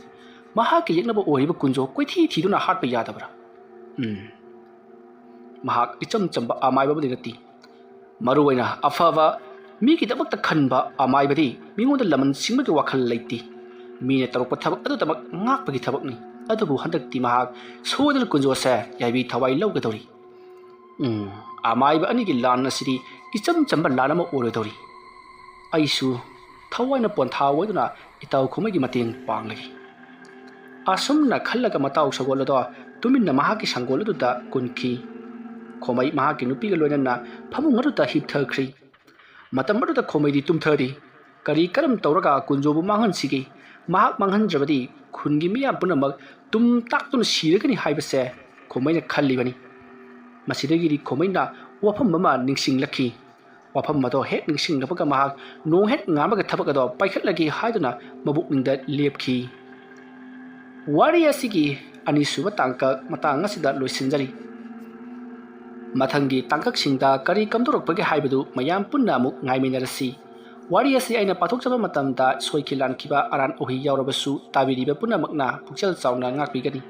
ꯃꯍꯥꯛꯀꯤ ꯌꯦꯛꯅꯕ ꯑꯣꯏꯔꯤꯕ ꯀꯨꯟꯖꯣ ꯀꯣꯏꯊꯤ ꯊꯤꯗꯨꯅ ꯍꯥꯠꯄ ꯌꯥꯗꯕ꯭ꯔꯥ ꯃꯍꯥꯛ ꯏꯆꯝ ꯆꯝꯕ ꯑꯃꯥꯏꯕ ꯑꯃꯗꯤ ꯅꯠꯇꯦ ꯃꯔꯨꯑꯣꯏꯅ ꯑꯐꯕ ꯃꯤꯒꯤꯗꯃꯛꯇ ꯈꯟꯕ ꯑꯃꯥꯏꯕꯗꯤ ꯃꯤꯉꯣꯟꯗ ꯂꯃꯟ ꯁꯤꯡꯕꯒꯤ ꯋꯥꯈꯜ ꯂꯩꯇꯦ ꯃꯤꯅ ꯇꯧꯔꯛꯄ ꯊꯕꯛ ꯑꯗꯨꯗꯃꯛ ꯉꯥꯛꯄꯒꯤ ꯊꯕꯛꯅꯤ ꯑꯗꯨꯕꯨ ꯍꯟꯗꯛꯇꯤ ꯃꯍꯥꯛ ꯁꯣꯏꯗꯅ ꯀꯨꯟꯖꯣꯁꯦ ꯌꯥꯏꯕꯤ ꯊꯋꯥꯏ ꯂꯧꯒꯗꯧꯔꯤ ꯑꯃꯥꯏꯕ ꯑꯅꯤꯒꯤ ꯂꯥꯟ ꯑꯁꯤꯗꯤ ꯏꯆꯝ ꯆꯝꯕ ꯂꯥꯟ ꯑꯃ ꯑꯣꯏꯔꯣꯏꯗꯧꯔꯤ ꯑꯩꯁꯨ ꯊꯋꯥꯏꯅ ꯄꯣꯟꯊꯥ ꯑꯣꯏꯗꯨꯅ ꯏꯇꯥꯎ ꯈꯣꯃꯩꯒꯤ ꯃꯇꯦꯡ ꯄꯥꯡꯂꯒꯦ ꯑꯁꯨꯝꯅ ꯈꯜꯂꯒ ꯃꯇꯥꯎ ꯁꯒꯣꯜ ꯑꯗꯣ ꯇꯨꯃꯤꯟꯅ ꯃꯍꯥꯛꯀꯤ ꯁꯪꯒꯣꯜ ꯑꯗꯨꯗ ꯀꯨꯟꯈꯤ ꯈꯣꯃꯩ ꯃꯍꯥꯛꯀꯤ ꯅꯨꯄꯤꯒ ꯂꯣꯏꯅꯅ ꯐꯃꯨꯡ ꯑꯗꯨꯗ ꯍꯤꯞꯊꯈ꯭ꯔꯤ ꯃꯇꯝ ꯑꯗꯨꯗ ꯈꯣꯃꯩꯗꯤ ꯇꯨꯝꯊꯔꯤ ꯀꯔꯤ ꯀꯔꯝ ꯇꯧꯔꯒ ꯀꯨꯟꯖꯣꯕꯨ ꯃꯥꯡꯍꯟꯁꯤꯒꯦ ꯃꯍꯥꯛ ꯃꯥꯡꯍꯟꯗ꯭ꯔꯕꯗꯤ ꯈꯨꯟꯒꯤ ꯃꯤꯌꯥꯝ ꯄꯨꯝꯅꯃꯛ ꯇꯨꯝ ꯇꯥꯛꯇꯨꯅ ꯁꯤꯔꯒꯅꯤ ꯍꯥꯏꯕꯁꯦ ꯈꯣꯃꯩꯅ ꯈꯜꯂꯤꯕꯅꯤ ꯃꯁꯤꯗꯒꯤꯗꯤ ꯈꯣꯃꯩꯅ ꯋꯥꯐꯝ ꯑꯃ ꯅꯤꯡꯁꯤꯡꯂꯛꯈꯤ ꯋꯥꯐꯝ ꯑꯗꯣ ꯍꯦꯛ ꯅꯤꯡꯁꯤꯡꯂꯛꯄꯒ ꯃꯍꯥꯛ ꯅꯣꯡ ꯍꯦꯛ ꯉꯥꯟꯕꯒ ꯊꯕꯛ ꯑꯗꯣ ꯄꯥꯏꯈꯠꯂꯒꯦ ꯍꯥꯏꯗꯨꯅ ꯃꯕꯨꯛꯅꯤꯡꯗ ꯂꯦꯞꯈꯤ ꯋꯥꯔꯤ ꯑꯁꯤꯒꯤ ꯑꯅꯤꯁꯨꯕ ꯇꯥꯡꯀꯛ ꯃꯇꯥꯡ ꯑꯁꯤꯗ ꯂꯣꯏꯁꯤꯟꯖꯔꯤ ꯃꯊꯪꯒꯤ ꯇꯥꯡꯀꯛꯁꯤꯡꯗ ꯀꯔꯤ ꯀꯝꯗꯧꯔꯛꯄꯒꯦ ꯍꯥꯏꯕꯗꯨ ꯃꯌꯥꯝ ꯄꯨꯟꯅ ꯑꯃꯨꯛ ꯉꯥꯏꯃꯤꯟꯅꯔꯁꯤ ꯋꯥꯔꯤ ꯑꯁꯤ ꯑꯩꯅ ꯄꯥꯊꯣꯛꯆꯕ ꯃꯇꯝꯗ ꯁꯣꯏꯈꯤ ꯂꯥꯟꯈꯤꯕ ꯑꯔꯥꯟ ꯑꯣꯍꯤ ꯌꯥꯎꯔꯕꯁꯨ ꯇꯥꯕꯤꯔꯤꯕ ꯄꯨꯝꯅꯃꯛꯅ ꯄꯨꯛꯆꯦꯜ ꯆꯥꯎꯅ ꯉꯥꯛꯄꯤꯒꯅꯤ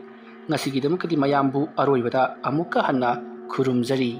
ꯉꯁꯤꯒꯤꯗꯃꯛꯇꯗꯤ ꯃꯌꯥꯝꯕꯨ ꯑꯔꯣꯏꯕꯗ ꯑꯃꯨꯛꯀ ꯍꯟꯅ ꯈꯨꯔꯨꯝꯖꯔꯤ